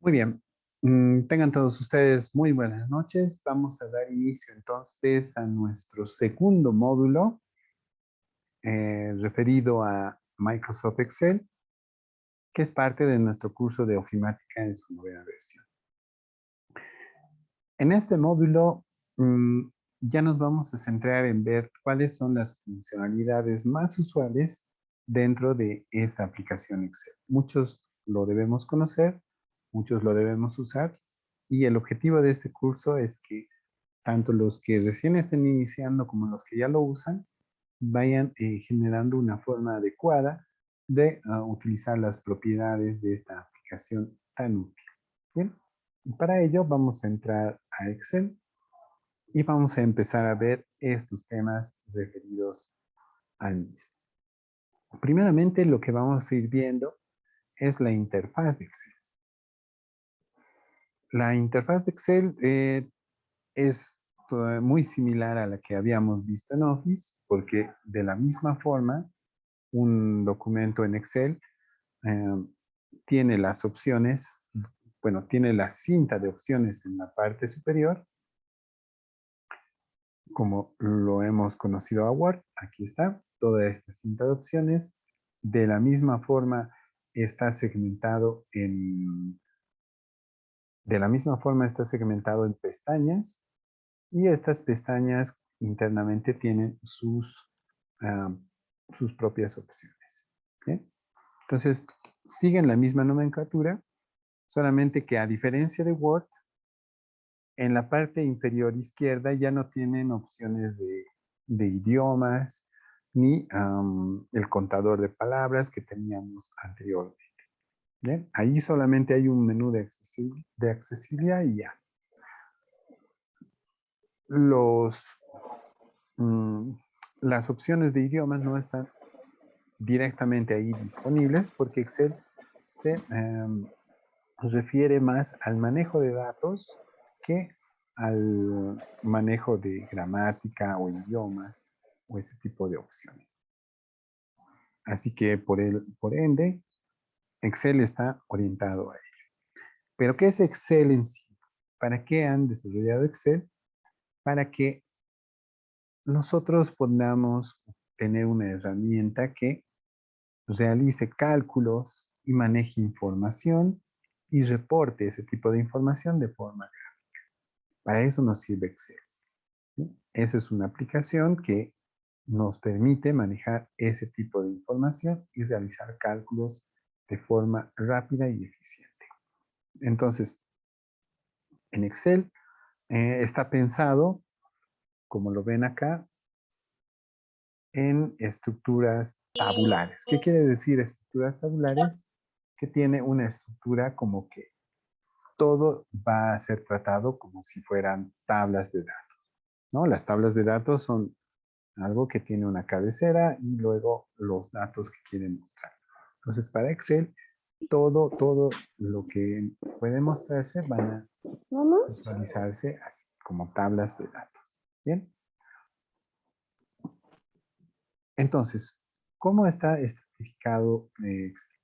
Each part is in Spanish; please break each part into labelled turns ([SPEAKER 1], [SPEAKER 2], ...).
[SPEAKER 1] Muy bien. Tengan todos ustedes muy buenas noches. Vamos a dar inicio entonces a nuestro segundo módulo referido a Microsoft Excel, que es parte de nuestro curso de ofimática en su novena versión. En este módulo mm, ya nos vamos a centrar en ver cuáles son las funcionalidades más usuales dentro de esta aplicación Excel. Muchos lo debemos conocer, muchos lo debemos usar, y el objetivo de este curso es que tanto los que recién estén iniciando como los que ya lo usan vayan generando una forma adecuada de utilizar las propiedades de esta aplicación tan útil. Bien, y para ello vamos a entrar a Excel y vamos a empezar a ver estos temas referidos al mismo. Primeramente, lo que vamos a ir viendo es la interfaz de Excel. La interfaz de Excel es muy similar a la que habíamos visto en Office, porque de la misma forma, un documento en Excel eh, tiene las opciones, bueno, tiene la cinta de opciones en la parte superior, como lo hemos conocido a Word. Aquí está toda esta cinta de opciones. De la misma forma está segmentado en pestañas, y estas pestañas internamente tienen ah, sus propias opciones. ¿Bien? Entonces, siguen la misma nomenclatura, solamente que a diferencia de Word, en la parte inferior izquierda ya no tienen opciones de idiomas ni el contador de palabras que teníamos anteriormente. ¿Bien? Ahí solamente hay un menú de accesibilidad y ya. Los, mm, las opciones de idiomas no están directamente ahí disponibles porque Excel se refiere más al manejo de datos que al manejo de gramática o idiomas o ese tipo de opciones. Así que por ende, Excel está orientado a ello. Pero ¿qué es Excel en sí? ¿Para qué han desarrollado Excel? Para que nosotros podamos tener una herramienta que realice cálculos y maneje información y reporte ese tipo de información de forma gráfica. Para eso nos sirve Excel. ¿Sí? Esa es una aplicación que nos permite manejar ese tipo de información y realizar cálculos de forma rápida y eficiente. Entonces, en Excel está pensado, como lo ven acá, en estructuras tabulares. ¿Qué quiere decir estructuras tabulares? Que tiene una estructura como que todo va a ser tratado como si fueran tablas de datos, ¿no? Las tablas de datos son algo que tiene una cabecera y luego los datos que quieren mostrar. Entonces, para Excel, todo lo que puede mostrarse van a visualizarse así, como tablas de datos. ¿Bien? Entonces, ¿cómo está estratificado Excel?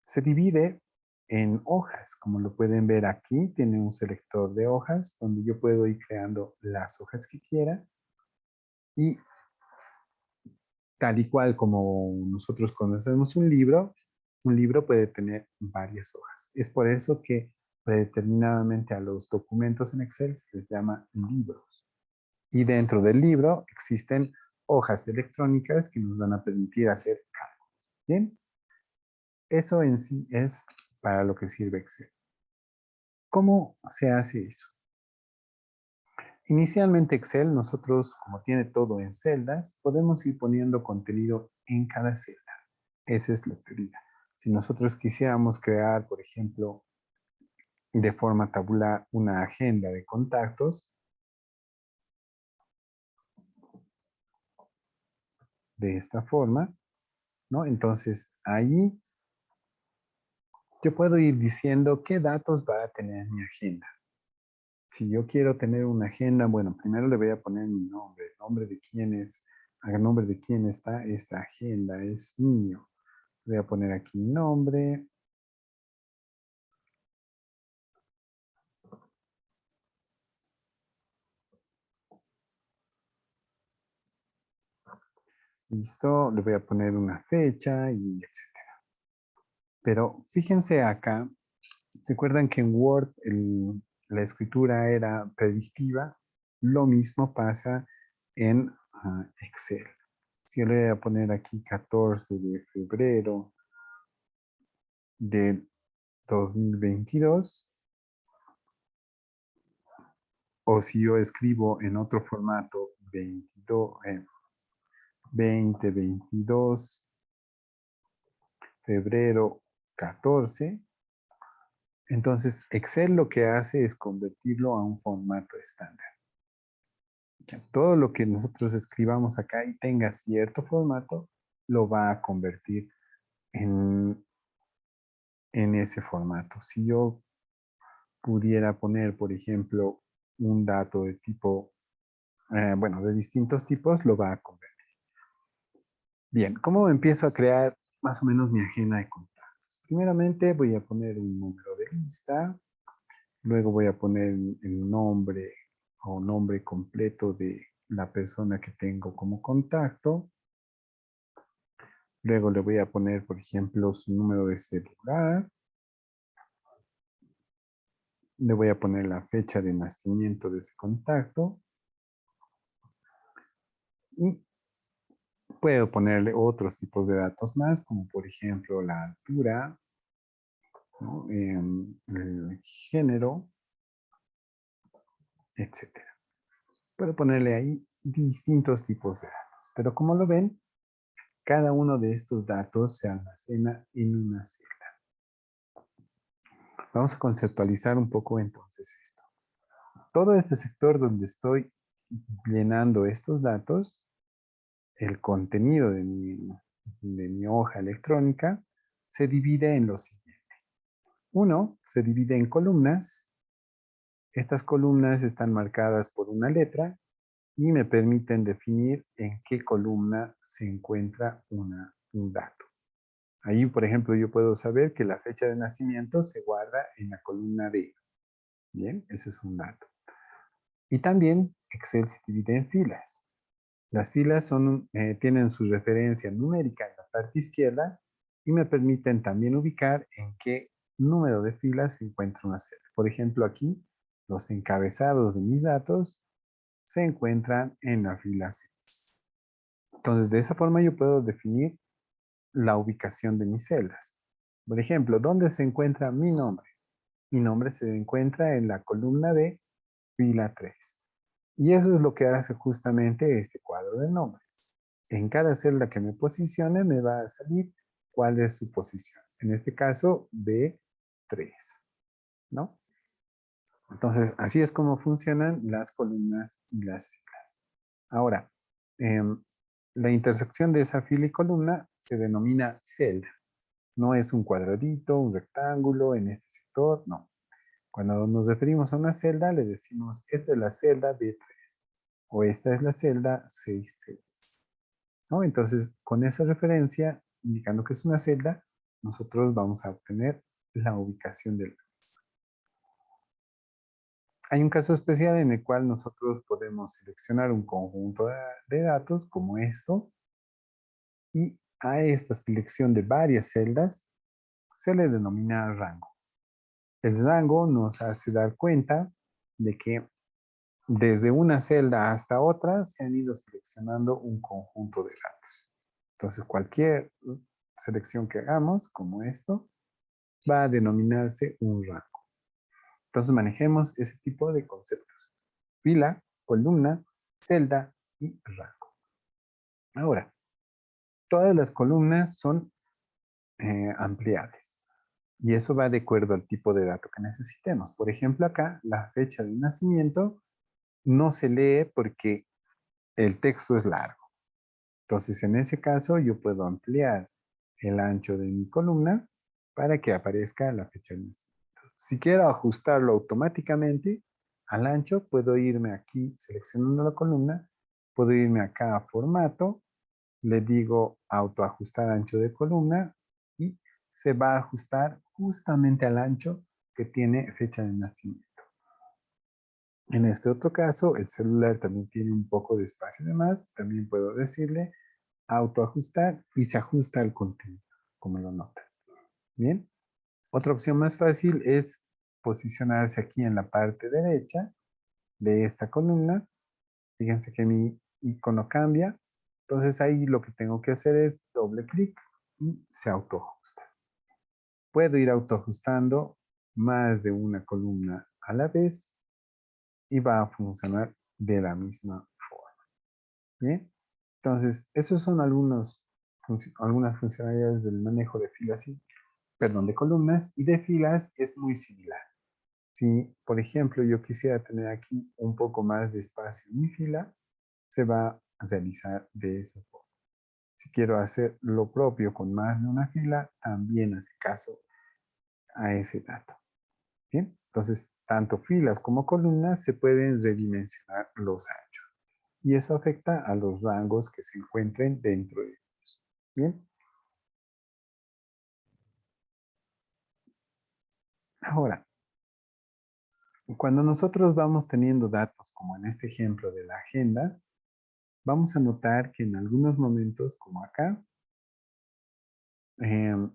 [SPEAKER 1] Se divide en hojas, como lo pueden ver aquí, tiene un selector de hojas donde yo puedo ir creando las hojas que quiera, y tal y cual como nosotros conocemos un libro puede tener varias hojas. Es por eso que predeterminadamente a los documentos en Excel se les llama libros. Y dentro del libro existen hojas electrónicas que nos van a permitir hacer cálculos. Bien, eso en sí es para lo que sirve Excel. ¿Cómo se hace eso? Inicialmente Excel, nosotros, como tiene todo en celdas, podemos ir poniendo contenido en cada celda. Esa es la teoría. Si nosotros quisiéramos crear, por ejemplo, de forma tabular una agenda de contactos, de esta forma, ¿no? Entonces, ahí yo puedo ir diciendo qué datos va a tener mi agenda. Si yo quiero tener una agenda, bueno, primero le voy a poner mi nombre, el nombre de quién es, a nombre de quién está esta agenda, es mío. Voy a poner aquí mi nombre, Listo, le voy a poner una fecha y etcétera. Pero fíjense acá, ¿se acuerdan que en Word la escritura era predictiva? Lo mismo pasa en Excel. Si yo le voy a poner aquí 14 de febrero de 2022, o si yo escribo en otro formato 2022 febrero 14, entonces Excel lo que hace es convertirlo a un formato estándar. Que todo lo que nosotros escribamos acá y tenga cierto formato, lo va a convertir en, en ese formato. Si yo pudiera poner, por ejemplo, un dato de tipo, bueno, de distintos tipos, lo va a convertir. Bien, ¿cómo empiezo a crear más o menos mi agenda de contactos? Primeramente voy a poner un número de lista, luego voy a poner el nombre o nombre completo de la persona que tengo como contacto. Luego le voy a poner, por ejemplo, su número de celular. Le voy a poner la fecha de nacimiento de ese contacto. Y puedo ponerle otros tipos de datos más, como por ejemplo la altura, ¿no? El género, etcétera. Puedo ponerle ahí distintos tipos de datos. Pero como lo ven, cada uno de estos datos se almacena en una celda. Vamos a conceptualizar un poco entonces esto. Todo este sector donde estoy llenando estos datos, el contenido de mi hoja electrónica, se divide en lo siguiente. Uno, se divide en columnas. Estas columnas están marcadas por una letra y me permiten definir en qué columna se encuentra un dato. Ahí, por ejemplo, yo puedo saber que la fecha de nacimiento se guarda en la columna D. Bien, eso es un dato. Y también Excel se divide en filas. Las filas tienen su referencia numérica en la parte izquierda y me permiten también ubicar en qué número de filas se encuentra una celda. Por ejemplo, aquí los encabezados de mis datos se encuentran en la fila 6. Entonces, de esa forma yo puedo definir la ubicación de mis celdas. Por ejemplo, ¿dónde se encuentra mi nombre? Mi nombre se encuentra en la columna de fila 3. Y eso es lo que hace justamente este cuadro de nombres. En cada celda que me posicione me va a salir cuál es su posición. En este caso, B3, ¿no? Entonces, así es como funcionan las columnas y las filas. Ahora, em, la intersección de esa fila y columna se denomina celda. No es un cuadradito, un rectángulo en este sector, no. Cuando nos referimos a una celda, le decimos, esta es la celda B3 o esta es la celda 66. ¿No? Entonces, con esa referencia, indicando que es una celda, nosotros vamos a obtener la ubicación del. Hay un caso especial en el cual nosotros podemos seleccionar un conjunto de datos como esto y a esta selección de varias celdas se le denomina rango. El rango nos hace dar cuenta de que desde una celda hasta otra se han ido seleccionando un conjunto de datos. Entonces, cualquier selección que hagamos, como esto, va a denominarse un rango. Entonces, manejemos ese tipo de conceptos. Fila, columna, celda y rango. Ahora, todas las columnas son ampliables. Y eso va de acuerdo al tipo de dato que necesitemos. Por ejemplo, acá la fecha de nacimiento no se lee porque el texto es largo. Entonces, en ese caso, yo puedo ampliar el ancho de mi columna para que aparezca la fecha de nacimiento. Si quiero ajustarlo automáticamente al ancho, puedo irme aquí seleccionando la columna, puedo irme acá a formato, le digo autoajustar ancho de columna y se va a ajustar justamente al ancho que tiene fecha de nacimiento. En este otro caso, el celular también tiene un poco de espacio de más. También puedo decirle autoajustar y se ajusta al contenido, como lo notan. Bien. Otra opción más fácil es posicionarse aquí en la parte derecha de esta columna. Fíjense que mi icono cambia. Entonces ahí lo que tengo que hacer es doble clic y se autoajusta. Puedo ir autoajustando más de una columna a la vez y va a funcionar de la misma forma. Bien. Entonces, esos son algunas funcionalidades del manejo de filas de columnas, y de filas es muy similar. Si, por ejemplo, yo quisiera tener aquí un poco más de espacio en mi fila, se va a realizar de esa forma. Si quiero hacer lo propio con más de una fila, también hace caso a ese dato. Bien, entonces, tanto filas como columnas se pueden redimensionar los anchos. Y eso afecta a los rangos que se encuentren dentro de ellos. Bien. Ahora, cuando nosotros vamos teniendo datos, como en este ejemplo de la agenda, vamos a notar que en algunos momentos, como acá, em,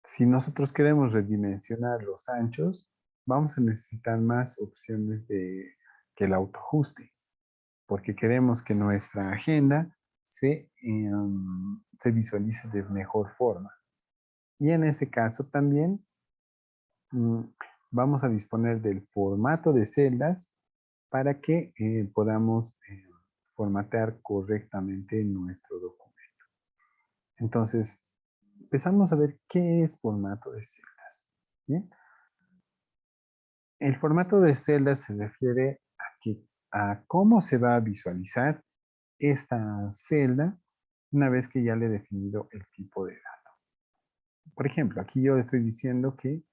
[SPEAKER 1] si nosotros queremos redimensionar los anchos, vamos a necesitar más opciones de que el autoajuste, porque queremos que nuestra agenda se visualice de mejor forma. Y en ese caso también mm, vamos a disponer del formato de celdas para que podamos formatear correctamente nuestro documento. Entonces, empezamos a ver qué es formato de celdas. ¿Bien? El formato de celdas se refiere a cómo se va a visualizar esta celda una vez que ya le he definido el tipo de dato. Por ejemplo, aquí yo estoy diciendo que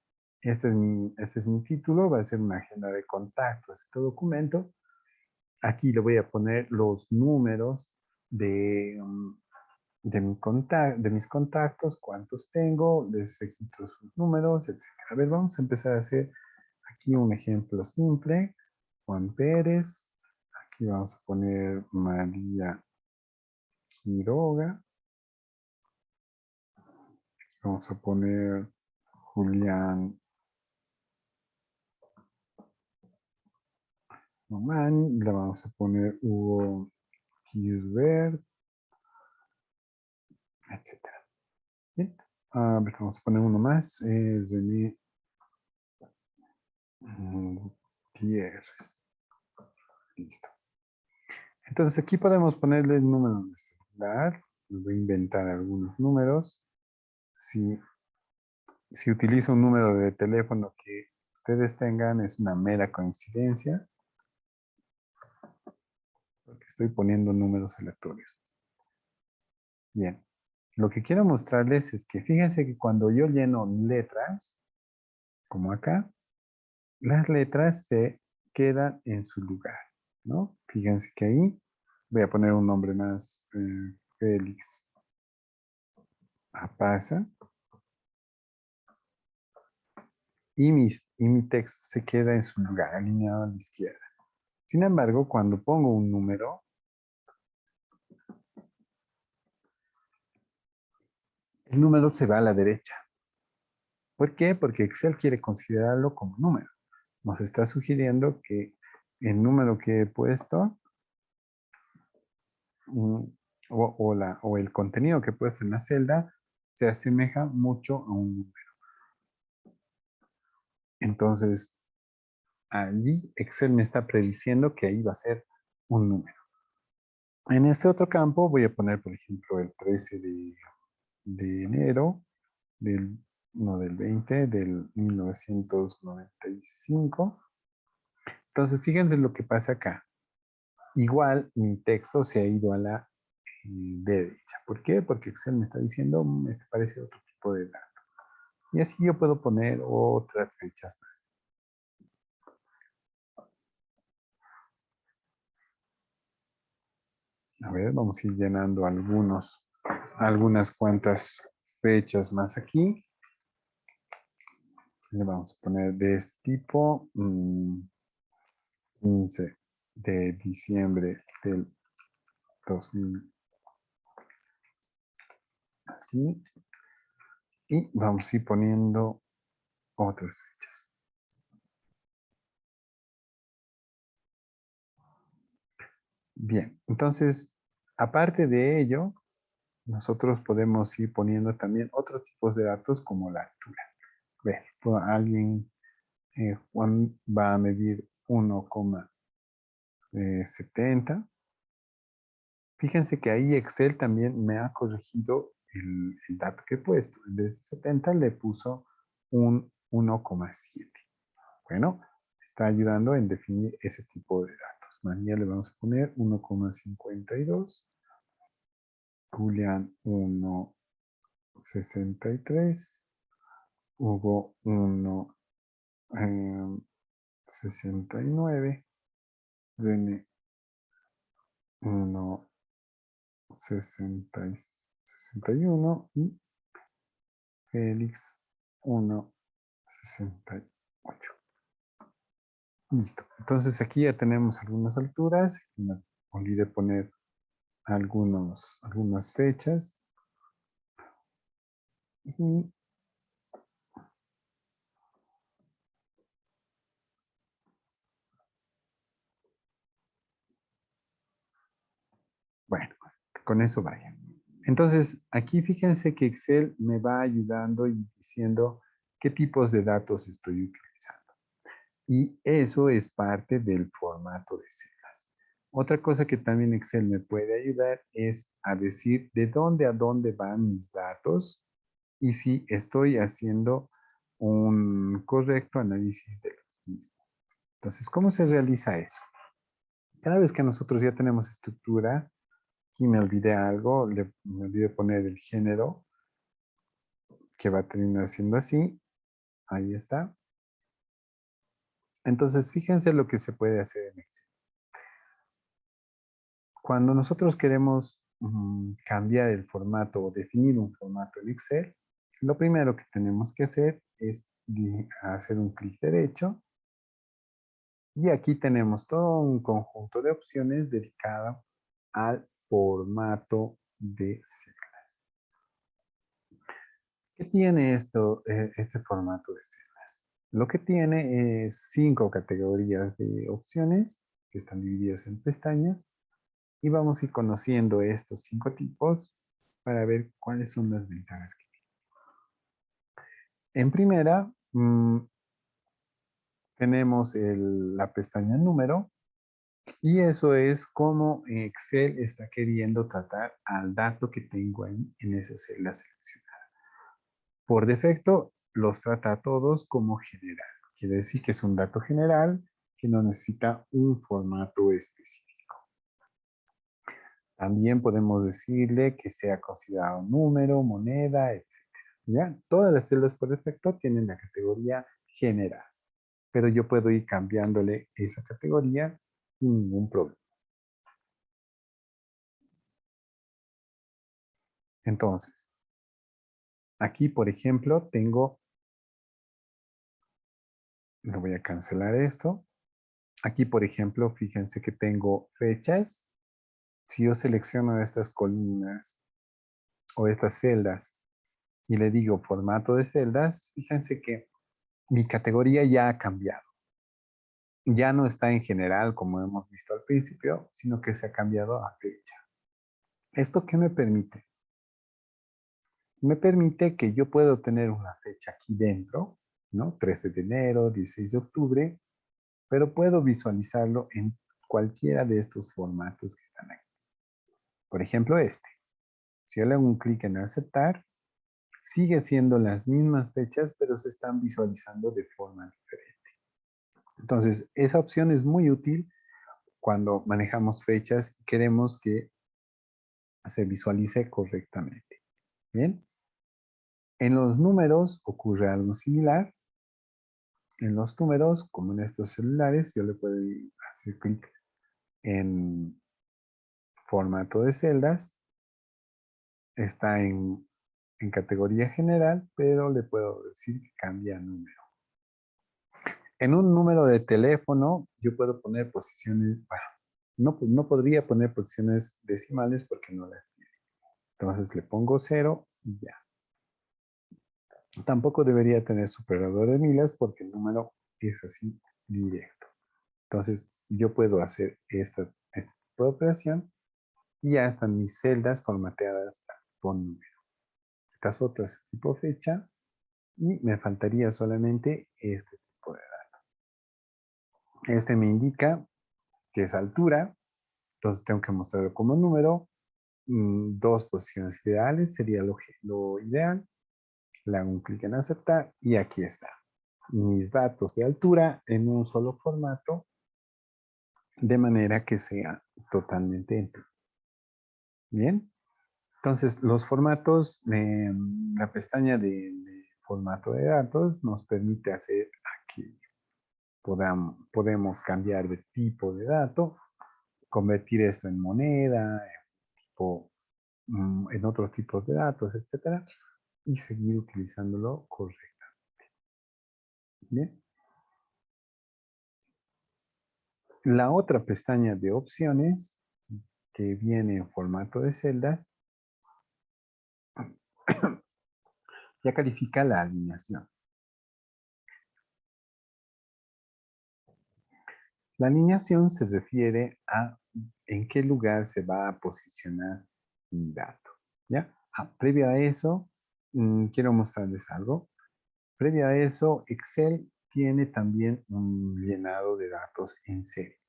[SPEAKER 1] este es mi título, va a ser una agenda de contactos, este documento. Aquí le voy a poner los números de mis contactos, cuántos tengo, les registro sus números, etc. A ver, vamos a empezar a hacer aquí un ejemplo simple. Juan Pérez. Aquí vamos a poner María Quiroga. Aquí vamos a poner Julián Román. Le vamos a poner Hugo Kisbert, etc. Bien. Vamos a poner uno más. René Gutiérrez. Listo. Entonces aquí podemos ponerle el número de celular. Voy a inventar algunos números. Si utilizo un número de teléfono que ustedes tengan, es una mera coincidencia, porque estoy poniendo números aleatorios. Bien. Lo que quiero mostrarles es que fíjense que cuando yo lleno letras, como acá, las letras se quedan en su lugar, ¿no? Fíjense que ahí voy a poner un nombre más, Félix Apaza, y mi texto se queda en su lugar, alineado a la izquierda. Sin embargo, cuando pongo un número, el número se va a la derecha. ¿Por qué? Porque Excel quiere considerarlo como número. Nos está sugiriendo que el número que he puesto mm, o el contenido que he puesto en la celda se asemeja mucho a un número. Entonces, allí Excel me está prediciendo que ahí va a ser un número. En este otro campo voy a poner, por ejemplo, el 13 de enero del 20 del 1995. Entonces, fíjense lo que pasa acá. Igual mi texto se ha ido a la derecha. ¿Por qué? Porque Excel me está diciendo, este parece otro tipo de dato. Y así yo puedo poner otras fechas más. A ver, vamos a ir llenando algunas cuantas fechas más aquí. Le vamos a poner de este tipo, 15 de diciembre del 2000. así. Y vamos a ir poniendo otras fechas. Bien, entonces, aparte de ello, nosotros podemos ir poniendo también otros tipos de datos como la altura. Ver, alguien, Juan va a medir 1,70. Fíjense que ahí Excel también me ha corregido el dato que he puesto. En vez de 70 le puso un 1,7. Bueno, está ayudando en definir ese tipo de datos. Mañana le vamos a poner 1,52. Julián 1,63. Hugo 1,69. René 1,61 y Félix 1,68. Listo. Entonces aquí ya tenemos algunas alturas. Me olvidé poner algunas fechas. Y bueno, con eso vaya. Entonces, aquí fíjense que Excel me va ayudando y diciendo qué tipos de datos estoy utilizando. Y eso es parte del formato de celdas. Otra cosa que también Excel me puede ayudar es a decir de dónde a dónde van mis datos y si estoy haciendo un correcto análisis de los mismos. Entonces, ¿cómo se realiza eso? Cada vez que nosotros ya tenemos estructura, aquí me olvidé algo, me olvidé poner el género, que va a terminar siendo así. Ahí está. Entonces, fíjense lo que se puede hacer en Excel. Cuando nosotros queremos cambiar el formato o definir un formato en Excel, lo primero que tenemos que hacer es hacer un clic derecho y aquí tenemos todo un conjunto de opciones dedicado al formato de celdas. ¿Qué tiene este formato de celdas? Lo que tiene es 5 categorías de opciones que están divididas en pestañas y vamos a ir conociendo estos 5 tipos para ver cuáles son las ventajas que tiene. En primera, tenemos la pestaña número y eso es como Excel está queriendo tratar al dato que tengo ahí en esa celda seleccionada. Por defecto, los trata a todos como general. Quiere decir que es un dato general que no necesita un formato específico. También podemos decirle que sea considerado número, moneda, etc. ¿Ya? Todas las celdas por defecto tienen la categoría general, pero yo puedo ir cambiándole esa categoría sin ningún problema. Entonces, aquí, por ejemplo, le voy a cancelar esto. Aquí, por ejemplo, fíjense que tengo fechas. Si yo selecciono estas columnas o estas celdas y le digo formato de celdas, fíjense que mi categoría ya ha cambiado. Ya no está en general como hemos visto al principio, sino que se ha cambiado a fecha. ¿Esto qué me permite? Me permite que yo puedo tener una fecha aquí dentro, ¿no? 13 de enero, 16 de octubre, pero puedo visualizarlo en cualquiera de estos formatos que están aquí. Por ejemplo, este. Si yo le hago un clic en aceptar, sigue siendo las mismas fechas, pero se están visualizando de forma diferente. Entonces, esa opción es muy útil cuando manejamos fechas y queremos que se visualice correctamente. Bien. En los números ocurre algo similar. En los números, como en estos celulares, yo le puedo hacer clic en formato de celdas. Está en categoría general, pero le puedo decir que cambia número. En un número de teléfono, yo puedo poner posiciones, bueno, no podría poner posiciones decimales porque no las tiene. Entonces le pongo 0 Ya. Tampoco debería tener superador de miles porque el número es así directo. Entonces, yo puedo hacer este tipo de operación y ya están mis celdas formateadas con número. Estas otras tipo fecha y me faltaría solamente este tipo de dato. Este me indica que es altura, entonces tengo que mostrarlo como número. Dos posiciones ideales sería lo ideal. Le hago un clic en aceptar y aquí está. Mis datos de altura en un solo formato de manera que sea totalmente entero. Bien. Entonces, los formatos, la pestaña de formato de datos nos permite hacer aquí. Podemos cambiar de tipo de dato, convertir esto en moneda, en otros tipos de datos, etcétera, y seguir utilizándolo correctamente. Bien. La otra pestaña de opciones que viene en formato de celdas ya califica la alineación. La alineación se refiere a en qué lugar se va a posicionar mi dato. ¿Ya? Previo a eso, quiero mostrarles algo. Previo a eso, Excel tiene también un llenado de datos en serie.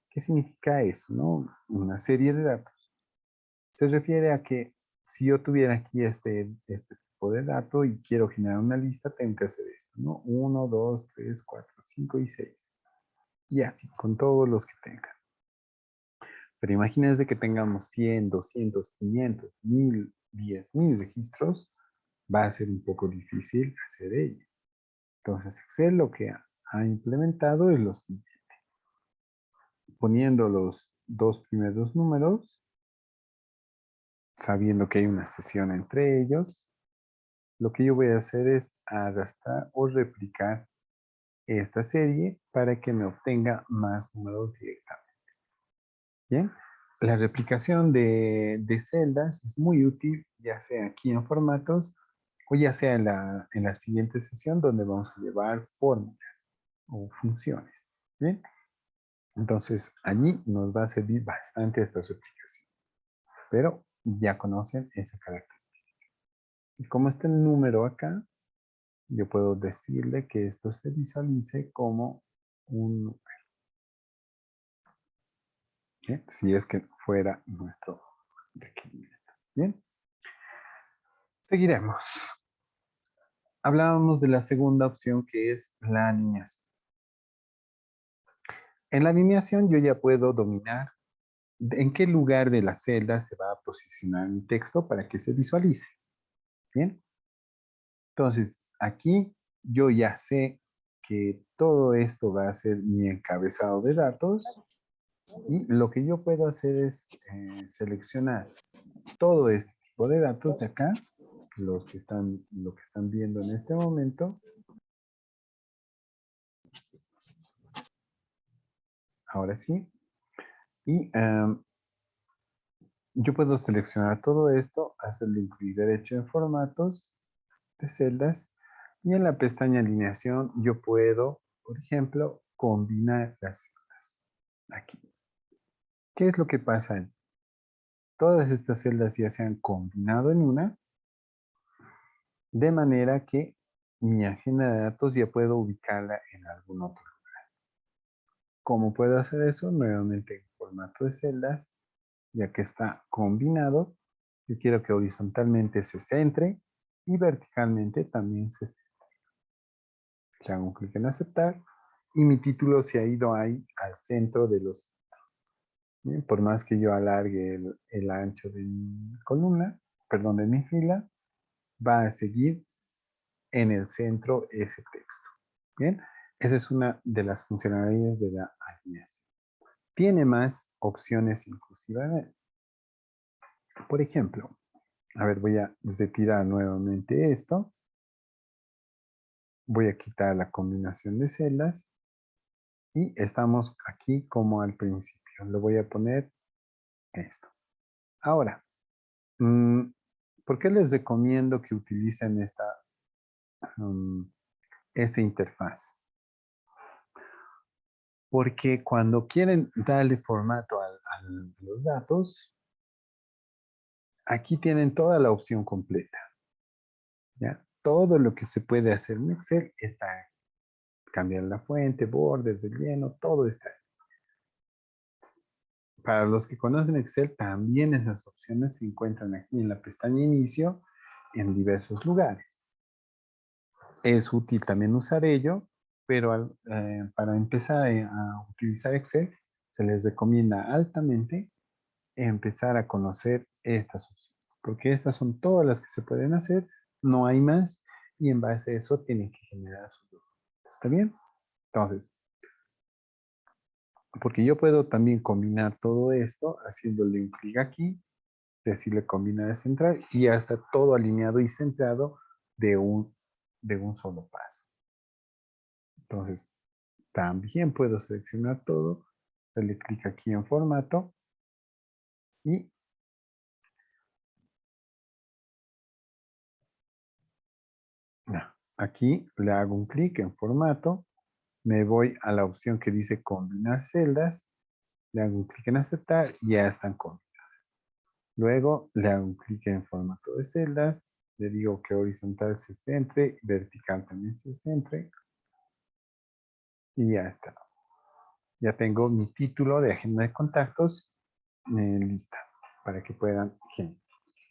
[SPEAKER 1] ¿Qué significa eso? ¿No? Una serie de datos. Se refiere a que si yo tuviera aquí este tipo de dato y quiero generar una lista, tengo que hacer esto, ¿no? 1, 2, 3, 4, 5 y 6. Y así, con todos los que tenga. Pero imagínense que tengamos 100, 200, 500, 1000, 10,000 registros, va a ser un poco difícil hacer ello. Entonces, Excel lo que ha implementado es lo siguiente. Poniendo los dos primeros números, sabiendo que hay una sesión entre ellos, lo que yo voy a hacer es arrastrar o replicar esta serie para que me obtenga más números directamente. Bien, la replicación de celdas es muy útil, ya sea aquí en formatos o ya sea en la siguiente sesión donde vamos a llevar fórmulas o funciones. Bien, entonces allí nos va a servir bastante esta replicación, pero ya conocen esa característica. Y como está el número acá, yo puedo decirle que esto se visualice como un número. ¿Bien? Si es que fuera nuestro requerimiento. Bien, seguiremos. Hablábamos de la segunda opción que es la alineación. En la alineación yo ya puedo dominar en qué lugar de la celda se va a posicionar mi texto para que se visualice. Bien, entonces aquí yo ya sé que todo esto va a ser mi encabezado de datos y lo que yo puedo hacer es seleccionar todo este tipo de datos de acá, lo que están viendo en este momento. Ahora sí. Y yo puedo seleccionar todo esto, hacerle un clic derecho en formatos de celdas y en la pestaña alineación yo puedo, por ejemplo, combinar las celdas. Aquí. ¿Qué es lo que pasa? Todas estas celdas ya se han combinado en una, de manera que mi agenda de datos ya puedo ubicarla en algún otro. ¿Cómo puedo hacer eso? Nuevamente en formato de celdas, ya que está combinado. Yo quiero que horizontalmente se centre y verticalmente también se centre. Le hago un clic en aceptar y mi título se ha ido ahí al centro de los. Bien, por más que yo alargue el ancho de mi columna, perdón, de mi fila, va a seguir en el centro ese texto. Bien, esa es una de las funcionalidades de la alineación. Tiene más opciones inclusivamente. Por ejemplo, a ver, voy a retirar nuevamente esto. Voy a quitar la combinación de celdas y estamos aquí como al principio. Le voy a poner esto. Ahora, ¿Por qué les recomiendo que utilicen esta interfaz? Porque cuando quieren darle formato a los datos, aquí tienen toda la opción completa. ¿Ya? Todo lo que se puede hacer en Excel está ahí. Cambiar la fuente, bordes, relleno, todo está ahí. Para los que conocen Excel, también esas opciones se encuentran aquí en la pestaña Inicio en diversos lugares. Es útil también usar ello, pero para empezar a utilizar Excel, se les recomienda altamente empezar a conocer estas opciones, porque estas son todas las que se pueden hacer, no hay más, y en base a eso tienen que generar su documento. ¿Está bien? Entonces, porque yo puedo también combinar todo esto haciéndole un clic aquí, decirle combinar y centrar, y ya está todo alineado y centrado de un solo paso. Entonces, también puedo seleccionar todo, darle clic aquí en formato y aquí le hago un clic en formato, me voy a la opción que dice combinar celdas, le hago un clic en aceptar y ya están combinadas. Luego le hago un clic en formato de celdas, le digo que horizontal se centre, vertical también se centre y ya está. Ya tengo mi título de agenda de contactos lista para que puedan generar.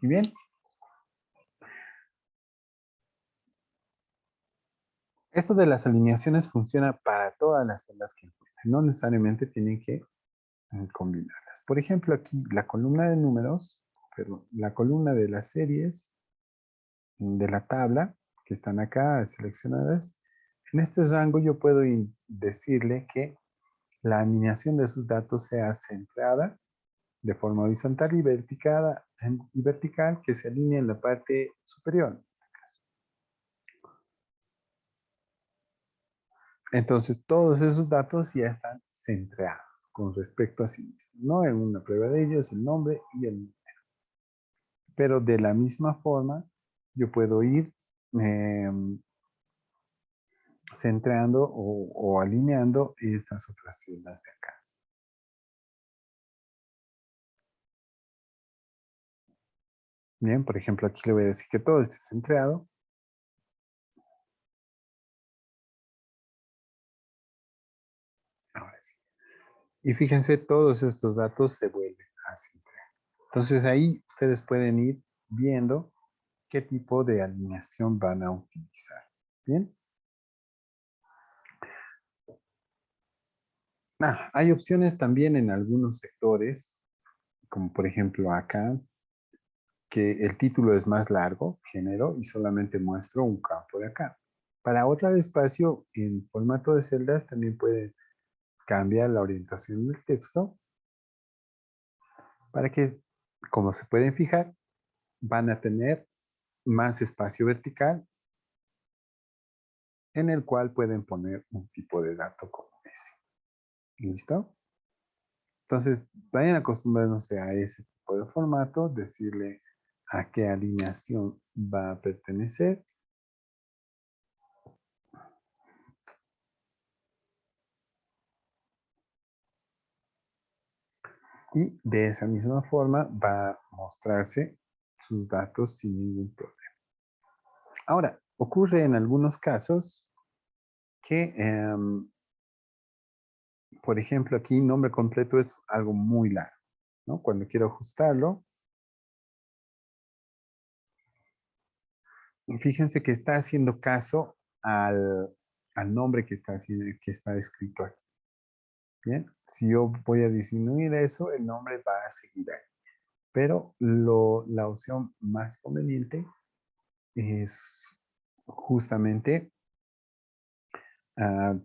[SPEAKER 1] Muy bien. Esto de las alineaciones funciona para todas las celdas que encuentren. No necesariamente tienen que combinarlas. Por ejemplo, aquí la columna de números, perdón, la columna de las series de la tabla que están acá seleccionadas. En este rango yo puedo decirle que la alineación de sus datos sea centrada de forma horizontal y vertical que se alinee en la parte superior. Entonces, todos esos datos ya están centrados con respecto a sí mismos, ¿no? En una prueba de ellos, el nombre y el número. Pero de la misma forma, yo puedo ir eh, centrando o alineando estas otras celdas de acá. Bien, por ejemplo, aquí le voy a decir que todo esté centrado. Ahora sí. Y fíjense, todos estos datos se vuelven a centrar. Entonces ahí ustedes pueden ir viendo qué tipo de alineación van a utilizar. Bien. Hay opciones también en algunos sectores, como por ejemplo acá, que el título es más largo, género, y solamente muestro un campo de acá. Para otro espacio en formato de celdas también puede cambiar la orientación del texto para que, como se pueden fijar, van a tener más espacio vertical en el cual pueden poner un tipo de dato como ese. ¿Listo? Entonces, vayan acostumbrándose a ese tipo de formato, decirle a qué alineación va a pertenecer. Y de esa misma forma va a mostrarse sus datos sin ningún problema. Ahora, ocurre en algunos casos que, por ejemplo, aquí nombre completo es algo muy largo, ¿no? Cuando quiero ajustarlo, fíjense que está haciendo caso al nombre que está escrito aquí. Bien, si yo voy a disminuir eso, el nombre va a seguir ahí. Pero la opción más conveniente es justamente ah,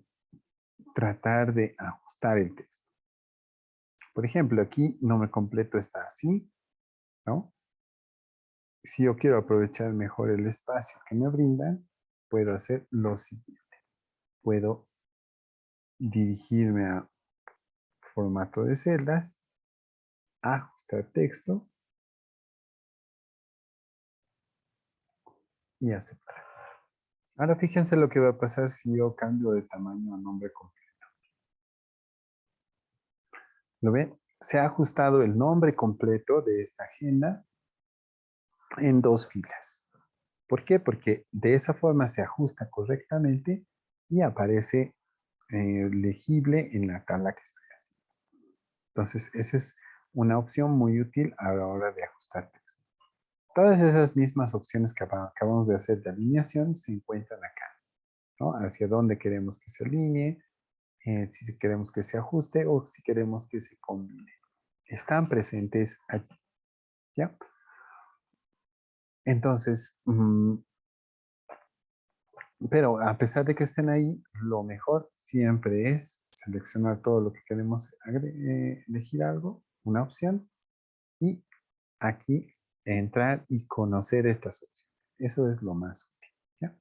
[SPEAKER 1] tratar de ajustar el texto. Por ejemplo, aquí nombre completo está así, ¿no? Si yo quiero aprovechar mejor el espacio que me brindan, puedo hacer lo siguiente. Puedo dirigirme a formato de celdas, ajustar texto y aceptar. Ahora fíjense lo que va a pasar si yo cambio de tamaño a nombre completo. ¿Lo ven? Se ha ajustado el nombre completo de esta agenda en 2 filas. ¿Por qué? Porque de esa forma se ajusta correctamente y aparece legible en la tabla que estoy haciendo. Entonces, esa es una opción muy útil a la hora de ajustar texto. Todas esas mismas opciones que acabamos de hacer de alineación se encuentran acá, ¿no? Hacia dónde queremos que se alinee, si queremos que se ajuste o si queremos que se combine. Están presentes allí, ¿ya? Entonces, pero a pesar de que estén ahí, lo mejor siempre es seleccionar todo lo que queremos elegir algo, una opción, y aquí entrar y conocer estas opciones. Eso es lo más útil, ¿ya?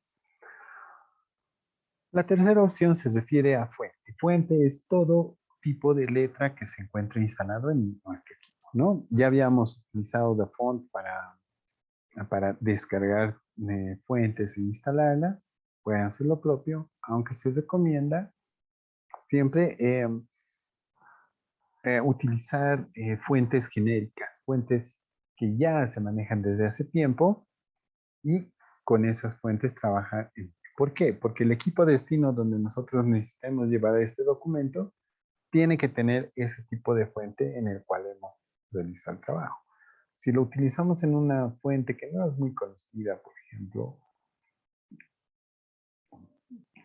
[SPEAKER 1] La tercera opción se refiere a fuente. Fuente es todo tipo de letra que se encuentra instalado en nuestro equipo, ¿no? Ya habíamos utilizado The Font para descargar fuentes e instalarlas. Pueden hacer lo propio, aunque se recomienda siempre utilizar fuentes genéricas, fuentes que ya se manejan desde hace tiempo y con esas fuentes trabajar. ¿Por qué? Porque el equipo de destino donde nosotros necesitamos llevar este documento tiene que tener ese tipo de fuente en el cual hemos realizado el trabajo. Si lo utilizamos en una fuente que no es muy conocida, por ejemplo,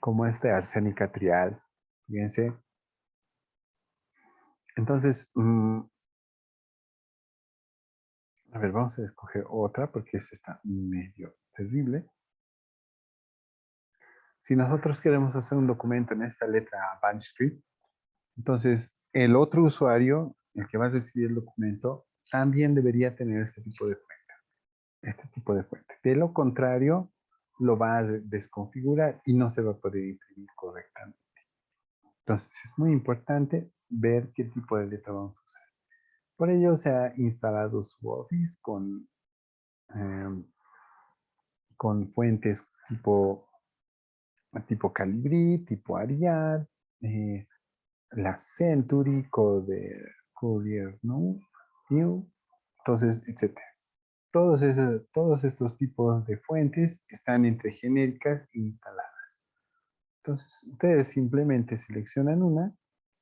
[SPEAKER 1] como este arsénica trial, fíjense, entonces, a ver, vamos a escoger otra porque esta está medio terrible. Si nosotros queremos hacer un documento en esta letra Bankscript, entonces el otro usuario, el que va a recibir el documento, también debería tener este tipo de fuente. Este tipo de fuente. De lo contrario, lo va a desconfigurar y no se va a poder imprimir correctamente. Entonces es muy importante ver qué tipo de letra vamos a usar. Por ello se ha instalado su Office eh, con fuentes tipo Calibri, tipo Arial, la Century, Courier, ¿no? New, entonces, etcétera. Todos estos tipos de fuentes están entre genéricas e instaladas. Entonces, ustedes simplemente seleccionan una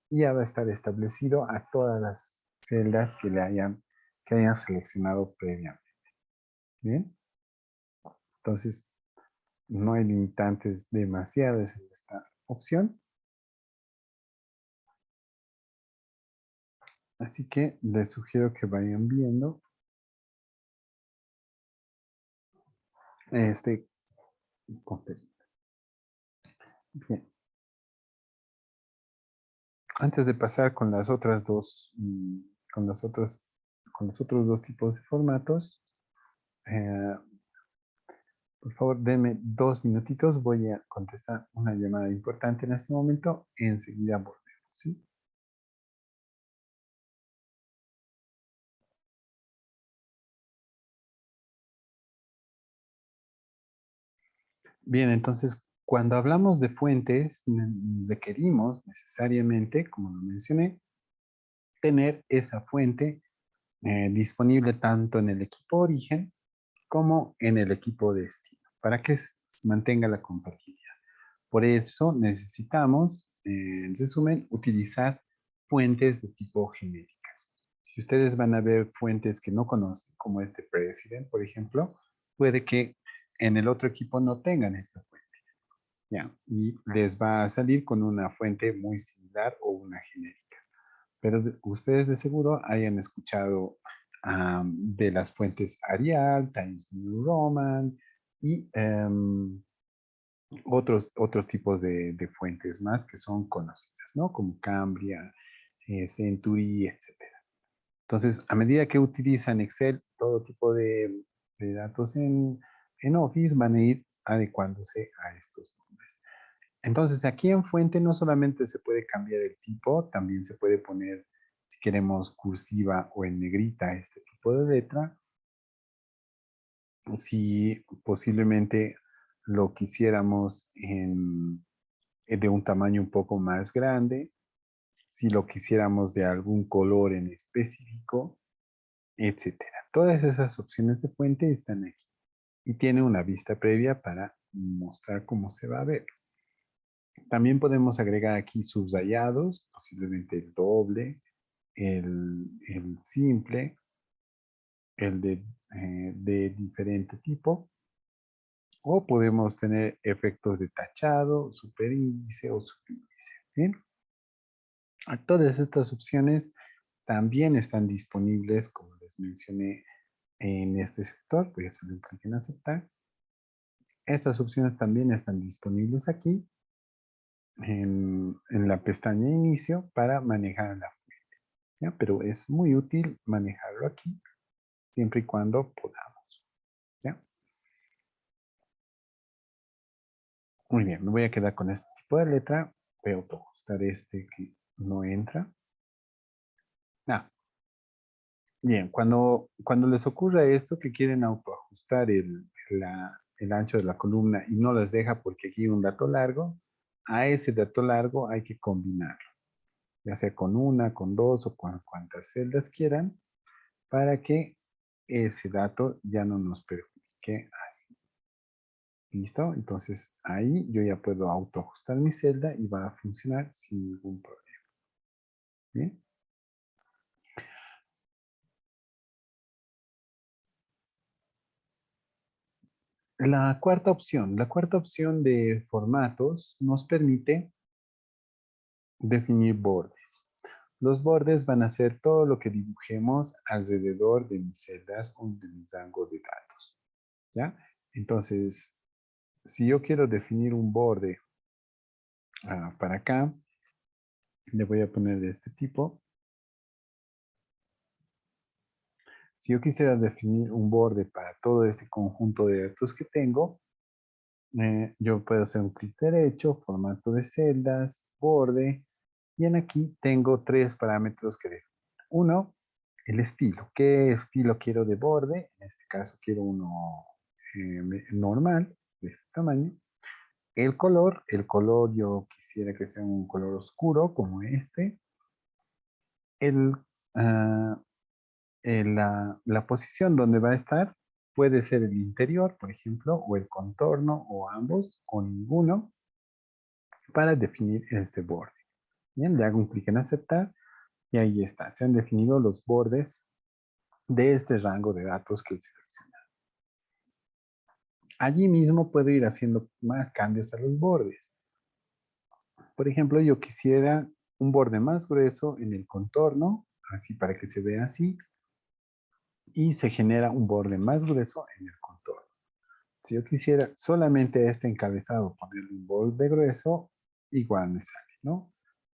[SPEAKER 1] y ya va a estar establecido a todas las celdas que hayan seleccionado previamente. Bien, entonces no hay limitantes demasiadas en esta opción. Así que les sugiero que vayan viendo este contenido. Bien. Antes de pasar con las otras dos, con los otros dos tipos de formatos, eh, por favor, denme 2 minutitos. Voy a contestar una llamada importante en este momento. Enseguida volvemos, ¿sí? Bien, entonces, cuando hablamos de fuentes, requerimos necesariamente, como lo mencioné, tener esa fuente disponible tanto en el equipo origen como en el equipo destino, para que se mantenga la compatibilidad. Por eso necesitamos, en resumen, utilizar fuentes de tipo genéricas. Si ustedes van a ver fuentes que no conocen, como este President, por ejemplo, puede que en el otro equipo no tengan esta fuente. ¿Ya? Y les va a salir con una fuente muy similar o una genérica. Pero ustedes de seguro hayan escuchado de las fuentes Arial, Times New Roman y otros tipos de fuentes más que son conocidas, ¿no? Como Cambria, Century, etcétera. Entonces, a medida que utilizan Excel, todo tipo de datos en Office van a ir adecuándose a estos nombres. Entonces, aquí en fuente no solamente se puede cambiar el tipo, también se puede poner, si queremos cursiva o en negrita, este tipo de letra. Si posiblemente lo quisiéramos de un tamaño un poco más grande, si lo quisiéramos de algún color en específico, etcétera. Todas esas opciones de fuente están aquí y tiene una vista previa para mostrar cómo se va a ver. También podemos agregar aquí subrayados, posiblemente el doble, el simple, el de diferente tipo, o podemos tener efectos de tachado, superíndice o subíndice. ¿Bien? Todas estas opciones también están disponibles, como les mencioné, en este sector. Voy a hacer un clic en aceptar. Estas opciones también están disponibles aquí en la pestaña inicio para manejar la fuente, ¿ya? Pero es muy útil manejarlo aquí siempre y cuando podamos, ¿ya? Muy bien, me voy a quedar con este tipo de letra. Voy a autoajustar este que no entra. Ah, bien, cuando les ocurra esto que quieren autoajustar el ancho de la columna y no les deja porque aquí hay un dato largo, a ese dato largo hay que combinarlo, ya sea con una, con dos o con cuantas celdas quieran, para que ese dato ya no nos perjudique así. ¿Listo? Entonces ahí yo ya puedo autoajustar mi celda y va a funcionar sin ningún problema. ¿Bien? La cuarta opción de formatos nos permite definir bordes. Los bordes van a ser todo lo que dibujemos alrededor de mis celdas o de mi rango de datos. ¿Ya? Entonces, si yo quiero definir un borde para acá, le voy a poner de este tipo. Si yo quisiera definir un borde para todo este conjunto de datos que tengo, yo puedo hacer un clic derecho, formato de celdas, borde, y en aquí tengo tres parámetros que definir. Uno, el estilo. ¿Qué estilo quiero de borde? En este caso quiero uno normal, de este tamaño. El color yo quisiera que sea un color oscuro como este. El, ah, la posición donde va a estar puede ser el interior, por ejemplo, o el contorno, o ambos, o ninguno, para definir este borde. Bien, le hago un clic en aceptar y ahí está. Se han definido los bordes de este rango de datos que he seleccionado. Allí mismo puedo ir haciendo más cambios a los bordes. Por ejemplo, yo quisiera un borde más grueso en el contorno, así para que se vea así, y se genera un borde más grueso en el contorno. Si yo quisiera solamente este encabezado ponerle un borde grueso, igual me sale, ¿no?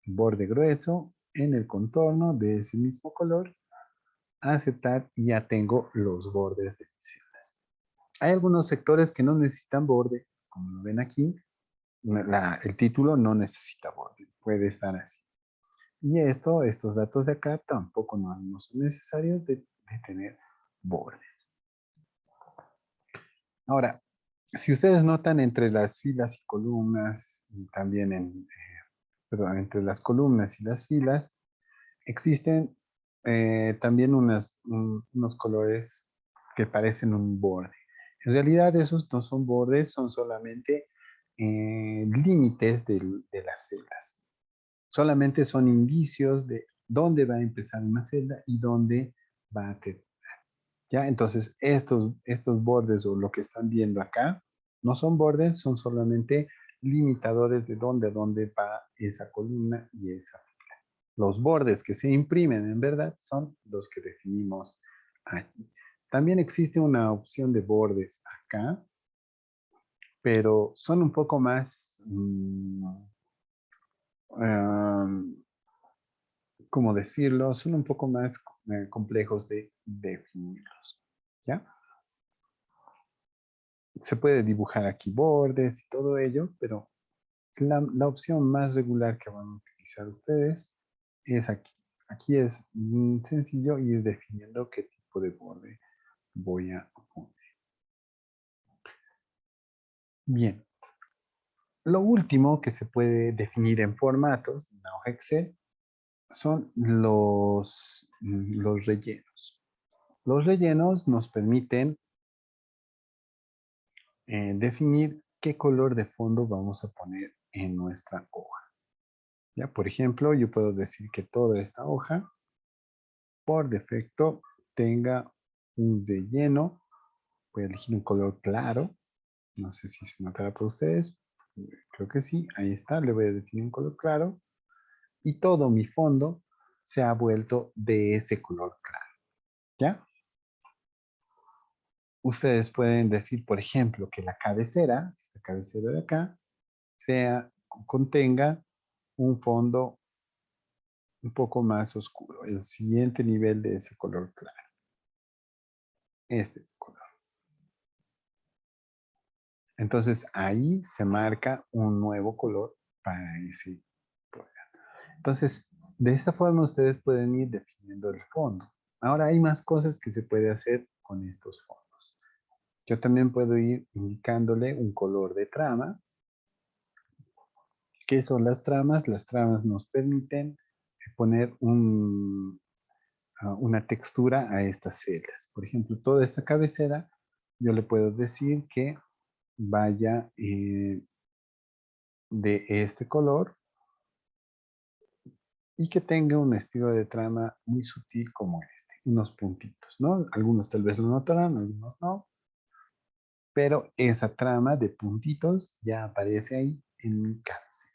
[SPEAKER 1] Borde grueso en el contorno de ese mismo color, aceptar y ya tengo los bordes de mis celdas. Hay algunos sectores que no necesitan borde, como lo ven aquí, el título no necesita borde, puede estar así. Y estos datos de acá tampoco no son necesarios de tener bordes. Ahora, si ustedes notan entre las filas y columnas, y también perdón, entre las columnas y las filas, existen también unos colores que parecen un borde. En realidad esos no son bordes, son solamente límites de las celdas. Solamente son indicios de dónde va a empezar una celda y dónde va a terminar. ¿Ya? Entonces, estos bordes o lo que están viendo acá no son bordes, son solamente limitadores de dónde va esa columna y esa. Los bordes que se imprimen en verdad son los que definimos aquí. También existe una opción de bordes acá, pero son un poco más, ¿cómo decirlo? Son un poco más complejos de definirlos. ¿Ya? Se puede dibujar aquí bordes y todo ello, pero la opción más regular que van a utilizar ustedes es aquí. Aquí es sencillo ir definiendo qué tipo de borde voy a poner. Bien, lo último que se puede definir en formatos de una hoja Excel son los rellenos. Los rellenos nos permiten definir qué color de fondo vamos a poner en nuestra hoja. ¿Ya? Por ejemplo, yo puedo decir que toda esta hoja por defecto tenga un relleno. Voy a elegir un color claro. No sé si se notará para ustedes. Creo que sí. Ahí está. Le voy a definir un color claro. Y todo mi fondo se ha vuelto de ese color claro. ¿Ya? Ustedes pueden decir, por ejemplo, que la cabecera, esta cabecera de acá, contenga un fondo un poco más oscuro, el siguiente nivel de ese color claro, este color. Entonces ahí se marca un nuevo color para ese color. Entonces, de esta forma ustedes pueden ir definiendo el fondo. Ahora hay más cosas que se puede hacer con estos fondos. Yo también puedo ir indicándole un color de trama. ¿Qué son las tramas? Las tramas nos permiten poner una textura a estas celdas. Por ejemplo, toda esta cabecera, yo le puedo decir que vaya de este color y que tenga un estilo de trama muy sutil como este, unos puntitos, ¿no? Algunos tal vez lo notarán, algunos no, pero esa trama de puntitos ya aparece ahí en mi cabecera.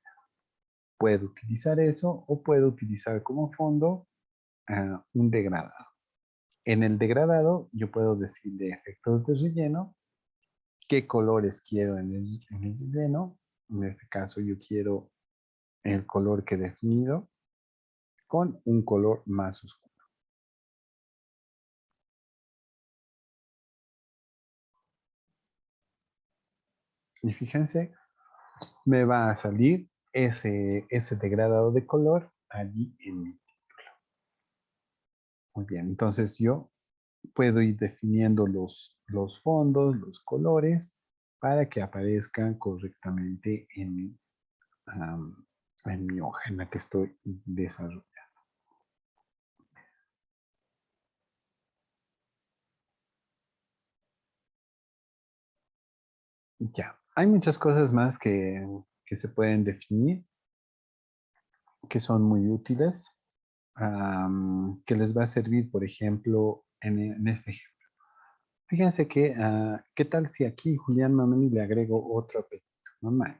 [SPEAKER 1] Puedo utilizar eso o puedo utilizar como fondo un degradado. En el degradado yo puedo decir de efectos de relleno qué colores quiero en el relleno. En este caso yo quiero el color que he definido con un color más oscuro. Y fíjense, me va a salir ese degradado de color allí en mi. Muy bien, entonces yo puedo ir definiendo los fondos, los colores, para que aparezcan correctamente en mi hoja en la que estoy desarrollando. Ya, hay muchas cosas más que se pueden definir, que son muy útiles, que les va a servir, por ejemplo, en este ejemplo. Fíjense que, ¿qué tal si aquí Julián Mamani le agrego otro apellido? Mamani.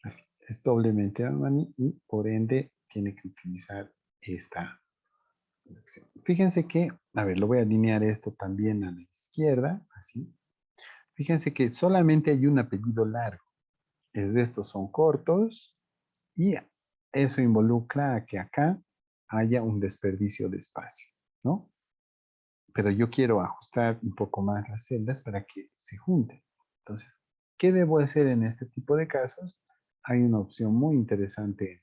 [SPEAKER 1] Así, es doblemente Mamani y por ende tiene que utilizar esta opción. Fíjense que, a ver, lo voy a alinear esto también a la izquierda, así. Fíjense que solamente hay un apellido largo. Es de estos son cortos y eso involucra a que acá haya un desperdicio de espacio, ¿no? Pero yo quiero ajustar un poco más las celdas para que se junten. Entonces, ¿qué debo hacer en este tipo de casos? Hay una opción muy interesante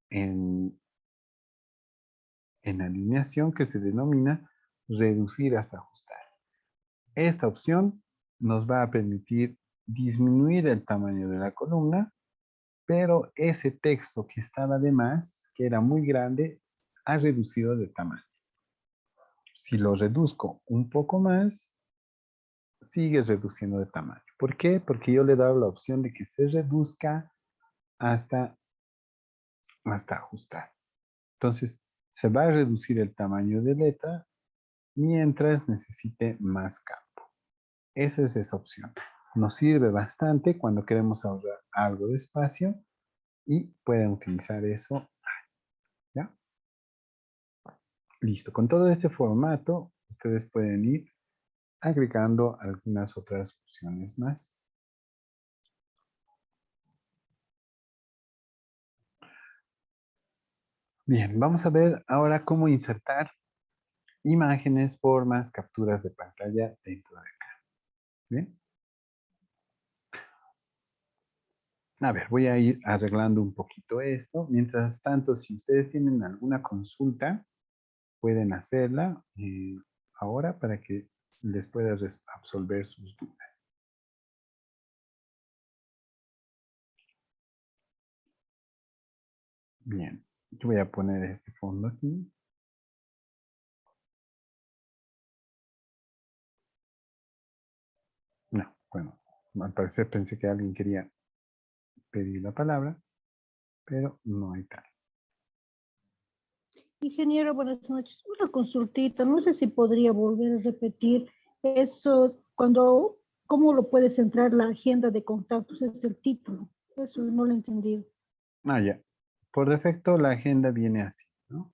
[SPEAKER 1] en, en alineación que se denomina reducir hasta ajustar. Esta opción nos va a permitir disminuir el tamaño de la columna, pero ese texto que estaba de más, que era muy grande, ha reducido de tamaño. Si lo reduzco un poco más, sigue reduciendo de tamaño. ¿Por qué? Porque yo le he dado la opción de que se reduzca hasta, hasta ajustar. Entonces, se va a reducir el tamaño de letra mientras necesite más campo. Esa es esa opción. Nos sirve bastante cuando queremos ahorrar algo de espacio y pueden utilizar eso. ¿Ya? Listo. Con todo este formato, ustedes pueden ir agregando algunas otras opciones más. Bien, vamos a ver ahora cómo insertar imágenes, formas, capturas de pantalla dentro de acá. Bien. A ver, voy a ir arreglando un poquito esto. Mientras tanto, si ustedes tienen alguna consulta, pueden hacerla ahora para que les pueda absolver sus dudas. Bien, yo voy a poner este fondo aquí. No, bueno, al parecer pensé que alguien quería pedir la palabra, pero no hay tal.
[SPEAKER 2] Ingeniero, buenas noches. Una consultita, no sé si podría volver a repetir eso cuando, ¿cómo lo puedes entrar la agenda de contactos? Es el título. Eso no lo he entendido.
[SPEAKER 1] Ah, ya. Por defecto la agenda viene así, ¿no?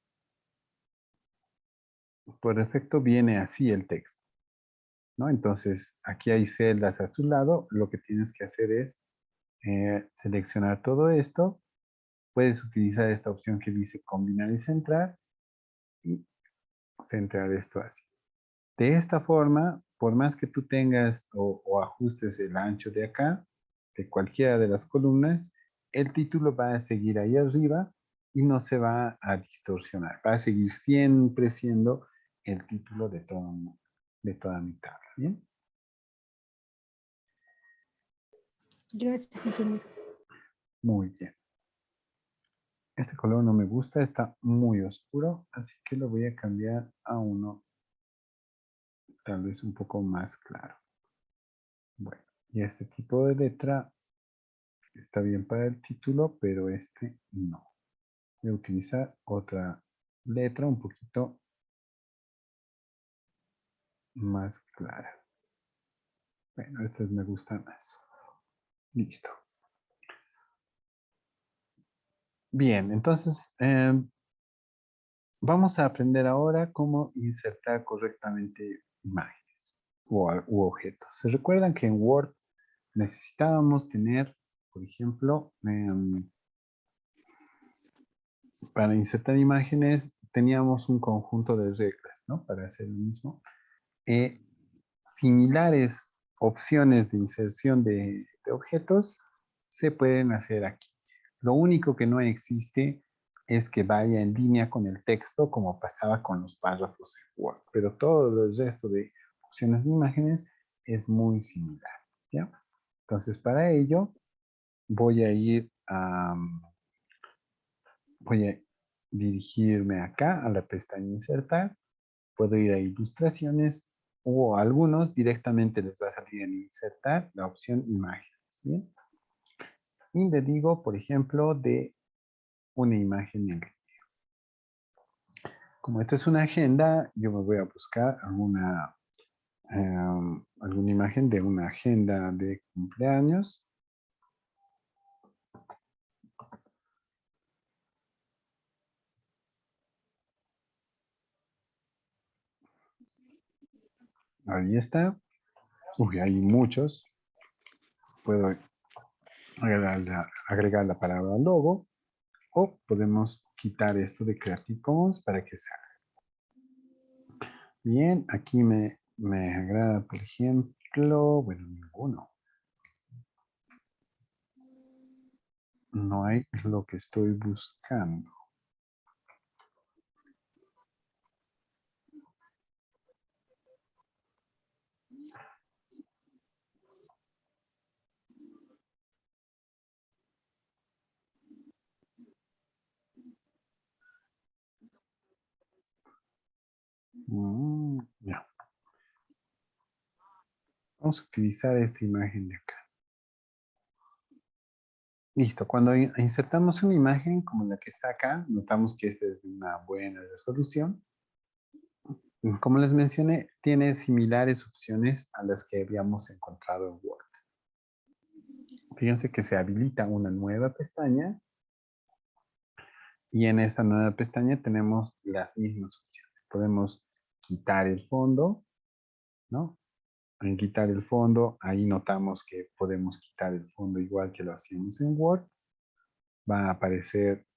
[SPEAKER 1] Por defecto viene así el texto, ¿no? Entonces, aquí hay celdas a su lado. Lo que tienes que hacer es seleccionar todo esto. Puedes utilizar esta opción que dice combinar y centrar y centrar esto así. De esta forma, por más que tú tengas o ajustes el ancho de acá, de cualquiera de las columnas, el título va a seguir ahí arriba y no se va a distorsionar. Va a seguir siempre siendo el título de toda mi tabla. ¿Bien?
[SPEAKER 2] Gracias, ingeniero.
[SPEAKER 1] Muy bien. Este color no me gusta, está muy oscuro, así que lo voy a cambiar a uno tal vez un poco más claro. Bueno, y este tipo de letra está bien para el título, pero este no. Voy a utilizar otra letra un poquito más clara. Bueno, estas me gustan más. Listo. Bien, entonces vamos a aprender ahora cómo insertar correctamente imágenes u objetos. ¿Se recuerdan que en Word necesitábamos tener, por ejemplo, para insertar imágenes teníamos un conjunto de reglas, ¿no? Para hacer lo mismo. Eh, Similares opciones de inserción de objetos se pueden hacer aquí. Lo único que no existe es que vaya en línea con el texto como pasaba con los párrafos en Word, pero todo el resto de opciones de imágenes es muy similar, ¿ya? Entonces, para ello voy a ir a, voy a dirigirme acá a la pestaña Insertar. Puedo ir a Ilustraciones o a algunos directamente les va a salir en Insertar la opción Imágenes. ¿Bien? Y le digo, por ejemplo, de una imagen en gris. Como esta es una agenda, yo me voy a buscar alguna imagen de una agenda de cumpleaños. Ahí está. Uy, hay muchos. Puedo agregar la palabra logo o podemos quitar esto de Creative Commons para que salga. Bien, aquí me agrada, por ejemplo, bueno, ninguno. No hay lo que estoy buscando. Ya. Vamos a utilizar esta imagen de acá. Listo, cuando insertamos una imagen como la que está acá, notamos que esta es de una buena resolución. Como les mencioné, tiene similares opciones a las que habíamos encontrado en Word. Fíjense que se habilita una nueva pestaña y en esta nueva pestaña tenemos las mismas opciones. Podemos quitar el fondo, ¿no? En quitar el fondo, ahí notamos que podemos quitar el fondo igual que lo hacíamos en Word. Va a aparecer,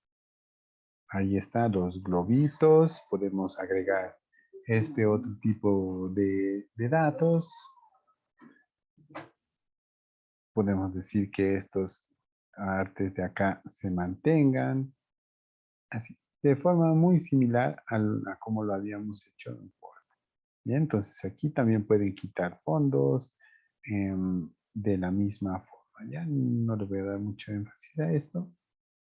[SPEAKER 1] ahí está, los globitos. Podemos agregar este otro tipo de datos. Podemos decir que estos artes de acá se mantengan. Así, de forma muy similar a como lo habíamos hecho en Word. Bien, entonces aquí también pueden quitar fondos de la misma forma. Ya no le voy a dar mucho énfasis a esto.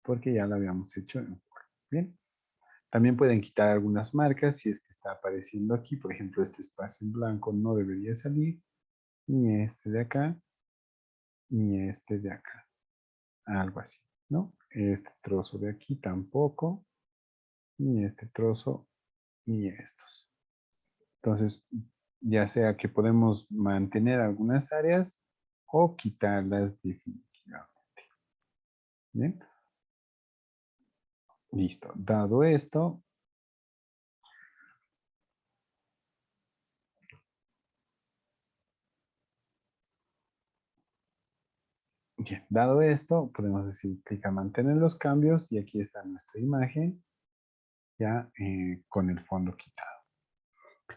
[SPEAKER 1] porque ya lo habíamos hecho en Word. Bien. También pueden quitar algunas marcas si es que está apareciendo aquí. Por ejemplo, este espacio en blanco no debería salir. Ni este de acá, ni este de acá. Algo así, ¿no? Este trozo de aquí tampoco. Ni este trozo, ni estos. Entonces, ya sea que podemos mantener algunas áreas o quitarlas definitivamente. Bien, listo. Dado esto, bien, dado esto, podemos decir clic a mantener los cambios y aquí está nuestra imagen ya con el fondo quitado.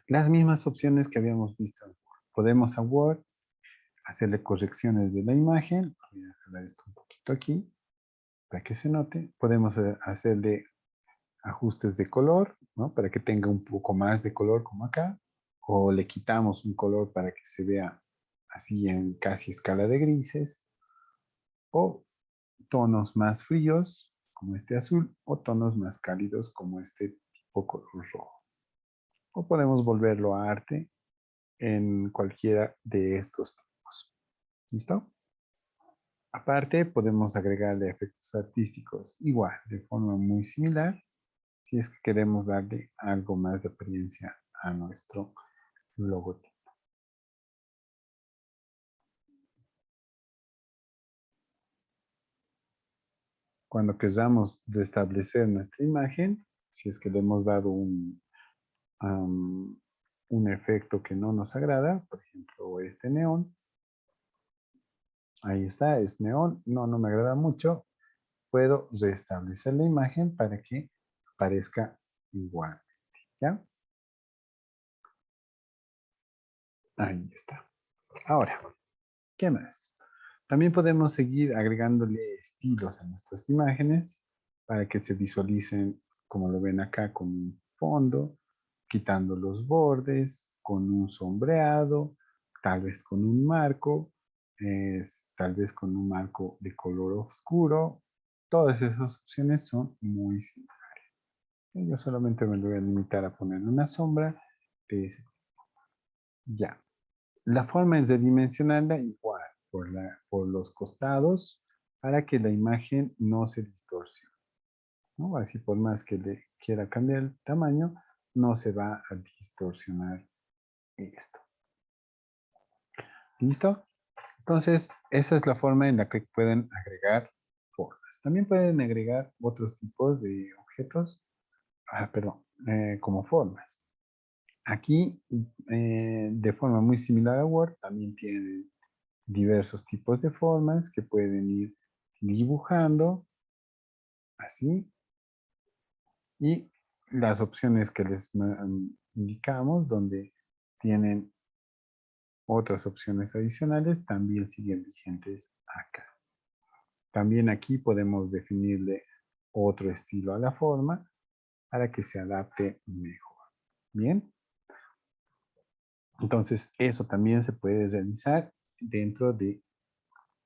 [SPEAKER 1] Las mismas opciones que habíamos visto en Word. Podemos a Word hacerle correcciones de la imagen. Voy a dejar esto un poquito aquí para que se note. Podemos hacerle ajustes de color, ¿no? Para que tenga un poco más de color como acá. O le quitamos un color para que se vea así en casi escala de grises. O tonos más fríos, como este azul, o tonos más cálidos, como este tipo color rojo. O podemos volverlo a arte en cualquiera de estos tipos. ¿Listo? Aparte, podemos agregarle efectos artísticos igual, de forma muy similar, si es que queremos darle algo más de apariencia a nuestro logotipo. Cuando queramos restablecer nuestra imagen, si es que le hemos dado un efecto que no nos agrada, por ejemplo, este neón, ahí está, es neón, no me agrada mucho, puedo restablecer la imagen para que parezca igual, ¿ya? Ahí está. Ahora, ¿qué más? También podemos seguir agregándole estilos a nuestras imágenes para que se visualicen, como lo ven acá, con un fondo, quitando los bordes, con un sombreado, tal vez con un marco, tal vez con un marco de color oscuro. Todas esas opciones son muy simples. Yo solamente me voy a limitar a poner una sombra de ese. Ya. La forma es de dimensionarla igual por los costados para que la imagen no se distorsione, ¿no? Así por más que le quiera cambiar el tamaño, no se va a distorsionar esto. ¿Listo? Entonces, esa es la forma en la que pueden agregar formas. También pueden agregar otros tipos de objetos, perdón, como formas. Aquí, de forma muy similar a Word, también tienen diversos tipos de formas que pueden ir dibujando así y las opciones que les indicamos donde tienen otras opciones adicionales también siguen vigentes acá. También aquí podemos definirle otro estilo a la forma para que se adapte mejor. Bien, entonces eso también se puede realizar dentro de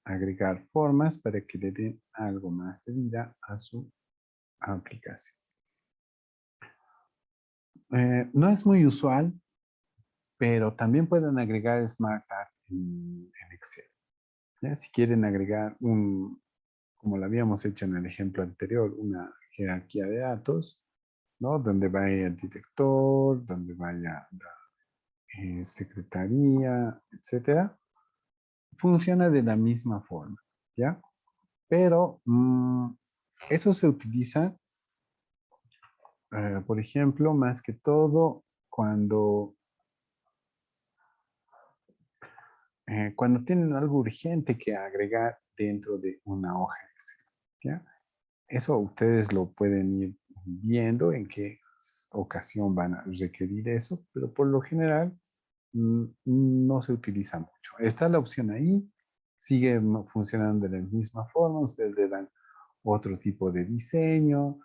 [SPEAKER 1] agregar formas para que le den algo más de vida a su aplicación. No es muy usual, pero también pueden agregar Smart Art en Excel. ¿Ya? Si quieren agregar como lo habíamos hecho en el ejemplo anterior, una jerarquía de datos, ¿no? Donde vaya el director, donde vaya la secretaría, etcétera. Funciona de la misma forma, ¿ya? Pero eso se utiliza, por ejemplo, más que todo cuando tienen algo urgente que agregar dentro de una hoja Excel, ¿ya? Eso ustedes lo pueden ir viendo en qué ocasión van a requerir eso, pero por lo general no se utiliza mucho. Está la opción ahí, sigue funcionando de la misma forma, ustedes le dan otro tipo de diseño,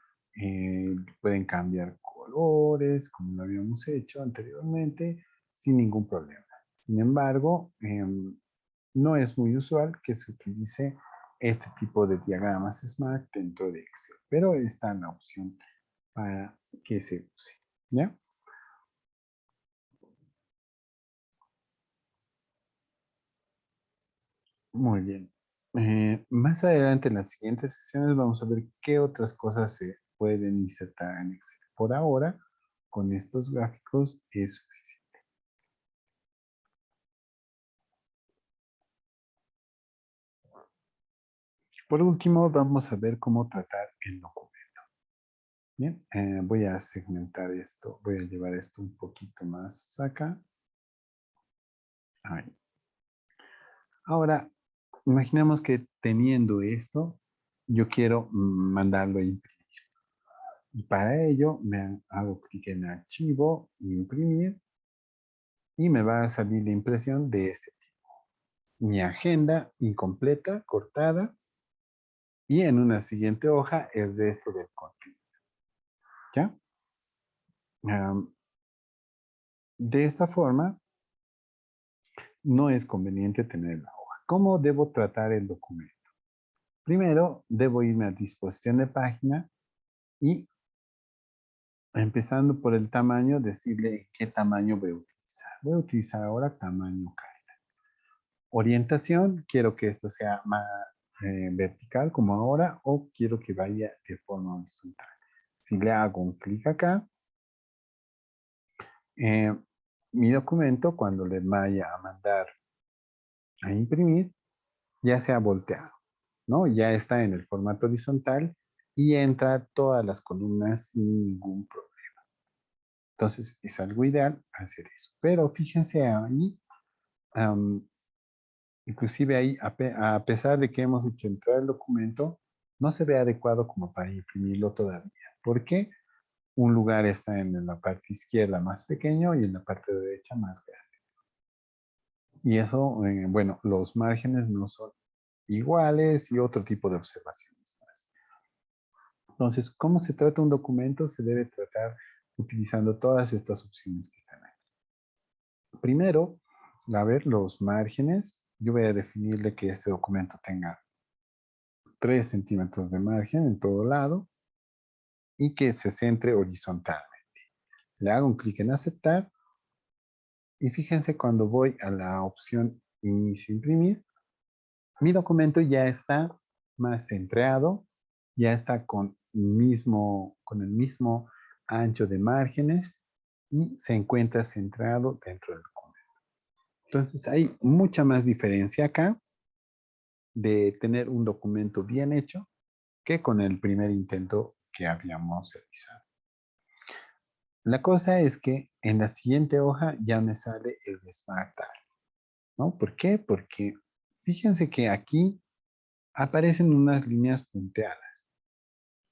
[SPEAKER 1] pueden cambiar colores, como lo habíamos hecho anteriormente, sin ningún problema. Sin embargo, no es muy usual que se utilice este tipo de diagramas Smart dentro de Excel. Pero está la opción para que se use. ¿Ya? Muy bien. Más adelante en las siguientes sesiones vamos a ver qué otras cosas se pueden insertar en Excel. Por ahora, con estos gráficos es suficiente. Por último, vamos a ver cómo tratar el documento. Bien, voy a segmentar esto, voy a llevar esto un poquito más acá. Ahí. Ahora, imaginemos que teniendo esto, yo quiero mandarlo a imprimir. Y para ello me hago clic en archivo, imprimir, y me va a salir la impresión de este tipo. Mi agenda incompleta, cortada, y en una siguiente hoja el resto del contenido. ¿Ya? De esta forma, no es conveniente tener la hoja. ¿Cómo debo tratar el documento? Primero, debo irme a disposición de página y empezando por el tamaño, decirle qué tamaño voy a utilizar. Voy a utilizar ahora tamaño K. Orientación, quiero que esto sea más vertical como ahora o quiero que vaya de forma horizontal. Si le hago un clic acá, eh, mi documento cuando le vaya a mandar a imprimir ya se ha volteado, ¿no? Ya está en el formato horizontal y entra todas las columnas sin ningún problema. Entonces es algo ideal hacer eso. Pero fíjense ahí, inclusive ahí, a pesar de que hemos hecho entrar el documento, no se ve adecuado como para imprimirlo todavía. ¿Por qué? Un lugar está en la parte izquierda más pequeño y en la parte derecha más grande. Y eso, bueno, los márgenes no son iguales y otro tipo de observaciones más. Entonces, ¿cómo se trata un documento? Se debe tratar utilizando todas estas opciones que están ahí. Primero, a ver, los márgenes. Yo voy a definirle que este documento tenga 3 centímetros de margen en todo lado y que se centre horizontalmente. Le hago un clic en aceptar y fíjense cuando voy a la opción inicio imprimir, mi documento ya está más centrado, ya está con el mismo ancho de márgenes y se encuentra centrado dentro del documento. Entonces hay mucha más diferencia acá de tener un documento bien hecho que con el primer intento que habíamos realizado. La cosa es que en la siguiente hoja ya me sale el Smart Tag, ¿no? ¿Por qué? Porque fíjense que aquí aparecen unas líneas punteadas.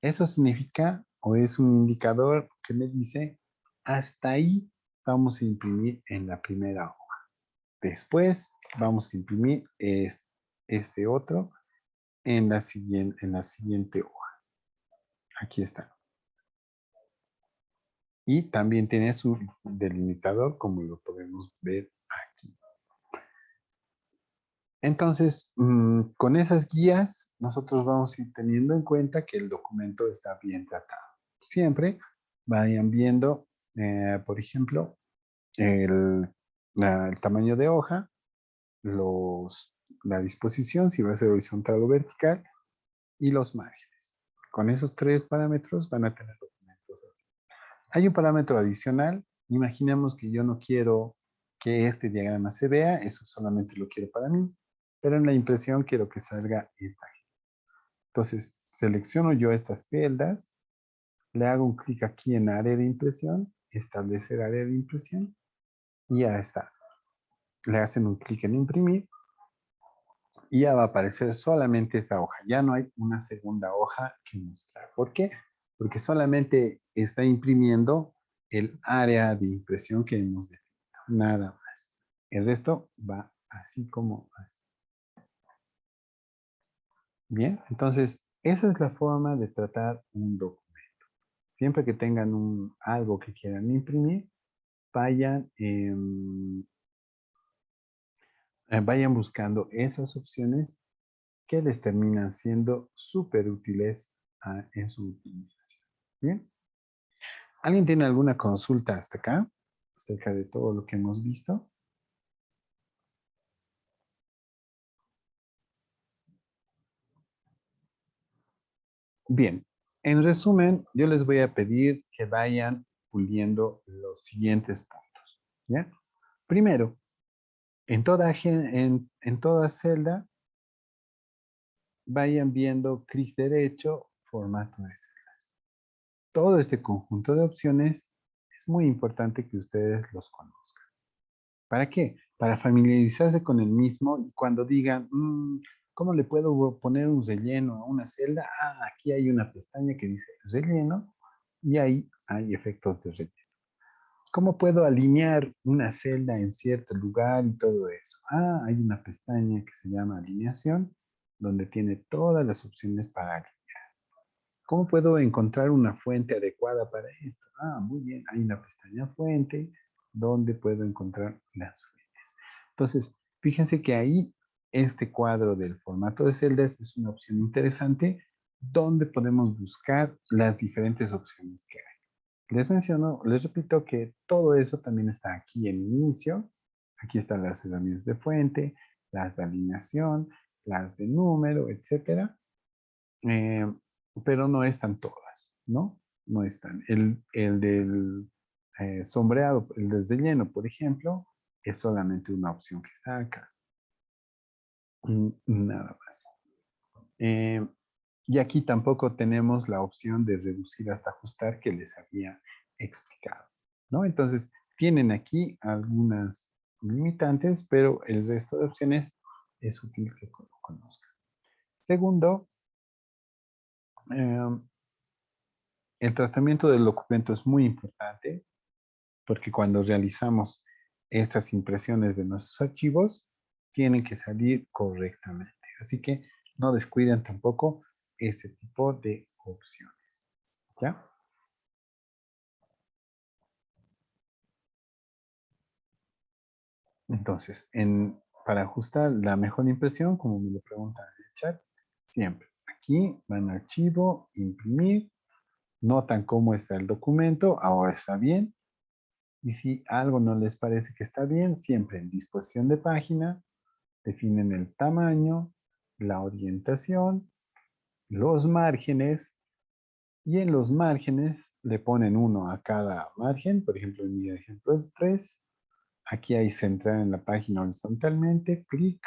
[SPEAKER 1] Eso significa o es un indicador que me dice hasta ahí vamos a imprimir en la primera hoja. Después vamos a imprimir este otro en la siguiente hoja. Aquí está. Y también tiene su delimitador, como lo podemos ver aquí. Entonces, con esas guías, nosotros vamos a ir teniendo en cuenta que el documento está bien tratado. Siempre vayan viendo, por ejemplo, el, el tamaño de hoja, la disposición, si va a ser horizontal o vertical, y los márgenes. Con esos 3 parámetros van a tener documentos así. Hay un parámetro adicional. Imaginemos que yo no quiero que este diagrama se vea, eso solamente lo quiero para mí, pero en la impresión quiero que salga esta. Entonces, selecciono yo estas celdas, le hago un clic aquí en área de impresión, establecer área de impresión, y ya está. Le hacen un clic en imprimir, y ya va a aparecer solamente esa hoja. Ya no hay una segunda hoja que mostrar. ¿Por qué? Porque solamente está imprimiendo el área de impresión que hemos definido. Nada más. El resto va así como así. Bien, entonces esa es la forma de tratar un documento. Siempre que tengan algo que quieran imprimir, vayan, vayan buscando esas opciones que les terminan siendo súper útiles en su utilización. Bien. ¿Alguien tiene alguna consulta hasta acá acerca de todo lo que hemos visto? Bien, en resumen, yo les voy a pedir que vayan puliendo los siguientes puntos. ¿Ya? Primero, en toda celda, vayan viendo clic derecho, formato de celdas. Todo este conjunto de opciones es muy importante que ustedes los conozcan. ¿Para qué? Para familiarizarse con el mismo y cuando digan, ¿cómo le puedo poner un relleno a una celda? Aquí hay una pestaña que dice relleno y ahí hay efectos de relleno. ¿Cómo puedo alinear una celda en cierto lugar y todo eso? Hay una pestaña que se llama alineación, donde tiene todas las opciones para alinear. ¿Cómo puedo encontrar una fuente adecuada para esto? Muy bien, hay una pestaña fuente donde puedo encontrar las fuentes. Entonces, fíjense que ahí este cuadro del formato de celdas es una opción interesante donde podemos buscar las diferentes opciones que hay. Les repito que todo eso también está aquí en inicio. Aquí están las herramientas de fuente, las de alineación, las de número, etcétera. Eh, pero no están todas, ¿no? No están. El del sombreado, el desde lleno, por ejemplo, es solamente una opción que está acá. Nada más. Eh, y aquí tampoco tenemos la opción de reducir hasta ajustar que les había explicado, ¿no? Entonces, tienen aquí algunas limitantes, pero el resto de opciones es útil que lo conozcan. Segundo, eh, el tratamiento del documento es muy importante porque cuando realizamos estas impresiones de nuestros archivos, tienen que salir correctamente. Así que no descuiden tampoco ese tipo de opciones. ¿Ya? Entonces, para ajustar la mejor impresión, como me lo preguntan en el chat, siempre aquí van a archivo, imprimir, notan cómo está el documento, ahora está bien. Y si algo no les parece que está bien, siempre en disposición de página, definen el tamaño, la orientación, los márgenes, y en los márgenes le ponen uno a cada margen. Por ejemplo, en mi ejemplo es 3. Aquí hay centrar en la página horizontalmente, clic,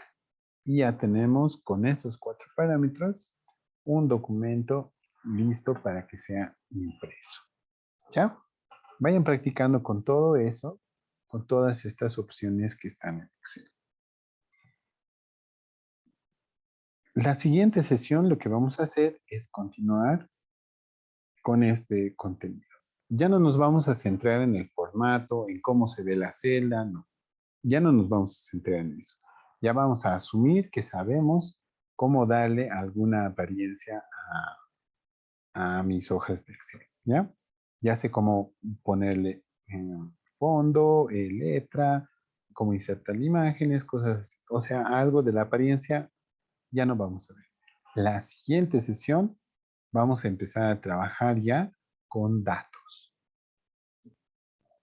[SPEAKER 1] y ya tenemos con esos 4 parámetros un documento listo para que sea impreso. ¿Ya? Vayan practicando con todo eso, con todas estas opciones que están en Excel. La siguiente sesión lo que vamos a hacer es continuar con este contenido. Ya no nos vamos a centrar en el formato, en cómo se ve la celda, no. Ya no nos vamos a centrar en eso. Ya vamos a asumir que sabemos cómo darle alguna apariencia a mis hojas de Excel, ¿ya? Ya sé cómo ponerle fondo, letra, cómo insertar imágenes, cosas así. O sea, algo de la apariencia ya no vamos a ver. La siguiente sesión vamos a empezar a trabajar ya con datos.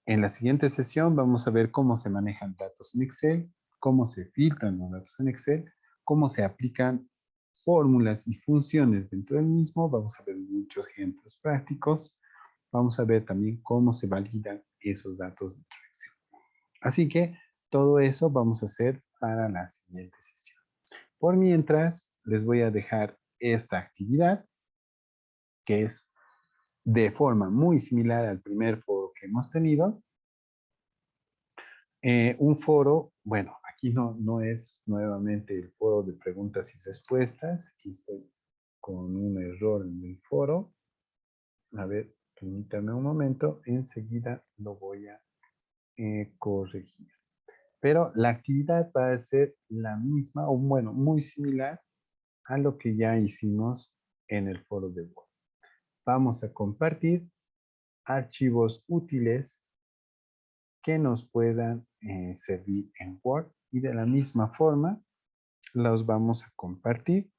[SPEAKER 1] En la siguiente sesión vamos a ver cómo se manejan datos en Excel, cómo se filtran los datos en Excel, cómo se aplican fórmulas y funciones dentro del mismo. Vamos a ver muchos ejemplos prácticos. Vamos a ver también cómo se validan esos datos dentro de Excel. Así que todo eso vamos a hacer para la siguiente sesión. Por mientras, les voy a dejar esta actividad, que es de forma muy similar al primer foro que hemos tenido. Un foro, bueno, aquí no es nuevamente el foro de preguntas y respuestas. Aquí estoy con un error en el foro. A ver, permítanme un momento. Enseguida lo voy a corregir. Pero la actividad va a ser la misma, o bueno, muy similar a lo que ya hicimos en el foro de Word. Vamos a compartir archivos útiles que nos puedan servir en Word y de la misma forma los vamos a compartir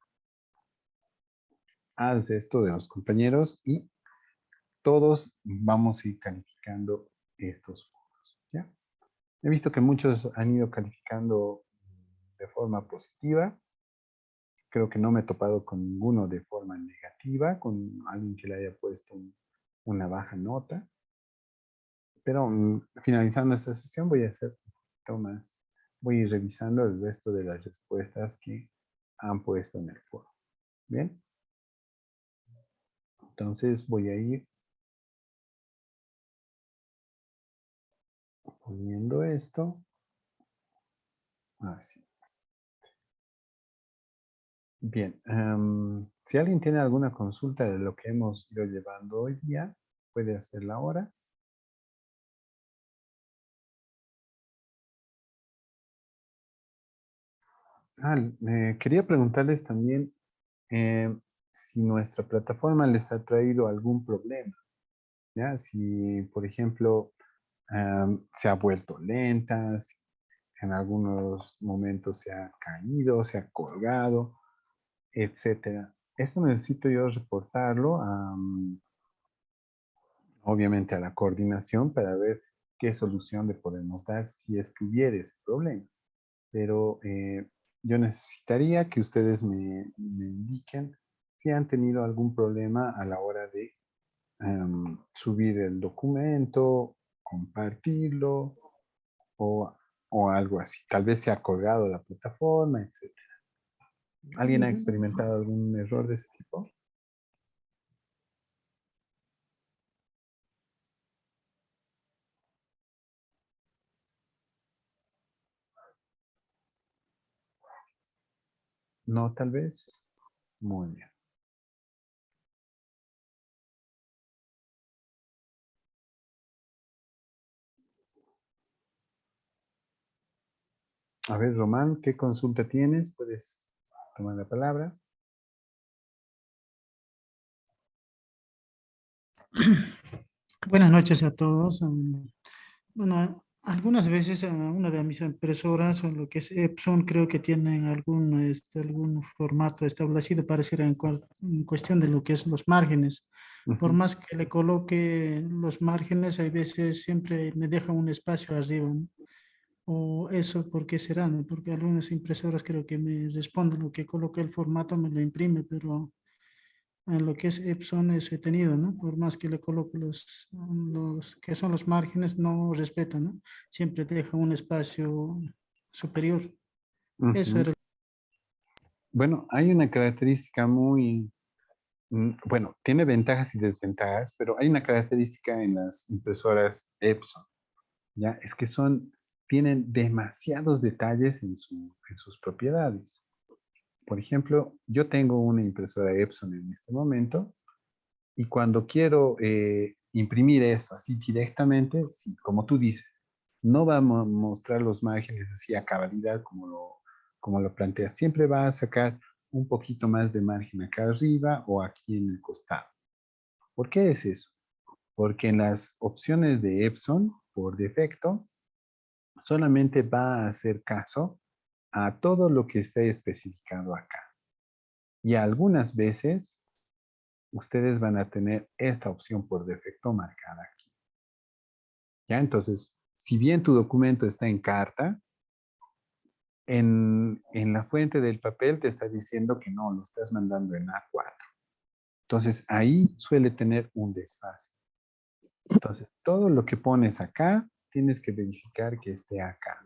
[SPEAKER 1] haz esto de los compañeros y todos vamos a ir calificando estos puntos, ¿ya? He visto que muchos han ido calificando de forma positiva. Creo que no me he topado con ninguno de forma negativa, con alguien que le haya puesto una baja nota. Pero finalizando esta sesión voy a hacer un poquito más, voy a ir revisando el resto de las respuestas que han puesto en el foro. Bien, entonces voy a ir poniendo esto así. Bien, si alguien tiene alguna consulta de lo que hemos ido llevando hoy día, puede hacerla ahora. Quería preguntarles también si nuestra plataforma les ha traído algún problema, ¿ya? Si, por ejemplo, se ha vuelto lenta, si en algunos momentos se ha caído, se ha colgado, etcétera. Eso necesito yo reportarlo obviamente a la coordinación para ver qué solución le podemos dar si es que hubiera ese problema. Pero yo necesitaría que ustedes me indiquen si han tenido algún problema a la hora de subir el documento, compartirlo o algo así. Tal vez se ha colgado la plataforma, etcétera. ¿Alguien ha experimentado algún error de ese tipo? No, tal vez. Muy bien. A ver, Román, ¿qué consulta tienes? Puedes tomar la palabra.
[SPEAKER 3] Buenas noches a todos. Bueno, algunas veces una de mis impresoras o lo que es Epson creo que tienen algún formato establecido pareciera en cuestión de lo que es los márgenes. Por
[SPEAKER 1] Ujú,
[SPEAKER 3] más que le coloque los márgenes, hay veces siempre me deja un espacio arriba, ¿no? O eso, ¿por qué será? ¿No? Porque algunas impresoras creo que me responden lo que coloque el formato, me lo imprime, pero en lo que es Epson eso he tenido, ¿no? Por más que le coloque los que son los márgenes, no respeta, ¿no? Siempre deja un espacio superior. Eso
[SPEAKER 1] ujú.
[SPEAKER 3] era.
[SPEAKER 1] Bueno, hay una característica muy, bueno, tiene ventajas y desventajas, pero hay una característica en las impresoras Epson, ¿ya? Es que tienen demasiados detalles en sus propiedades. Por ejemplo, yo tengo una impresora Epson en este momento y cuando quiero imprimir esto así directamente, sí, como tú dices, no va a mostrar los márgenes así a cabalidad como lo planteas. Siempre va a sacar un poquito más de margen acá arriba o aquí en el costado. ¿Por qué es eso? Porque en las opciones de Epson, por defecto, solamente va a hacer caso a todo lo que esté especificado acá. Y algunas veces ustedes van a tener esta opción por defecto marcada aquí. ¿Ya? Entonces, si bien tu documento está en carta, en la fuente del papel te está diciendo que no, lo estás mandando en A4. Entonces, ahí suele tener un desfase. Entonces, todo lo que pones acá, tienes que verificar que esté acá,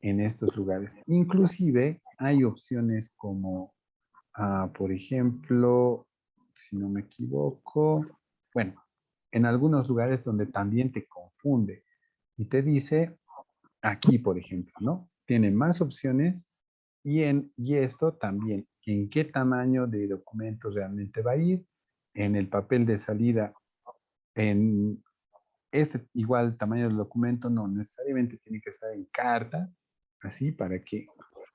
[SPEAKER 1] en estos lugares. Inclusive, hay opciones como, por ejemplo, si no me equivoco, bueno, en algunos lugares donde también te confunde y te dice, aquí, por ejemplo, ¿no? Tiene más opciones y esto también, en qué tamaño de documento realmente va a ir, en el papel de salida, en este igual tamaño del documento, no necesariamente tiene que estar en carta, así, para que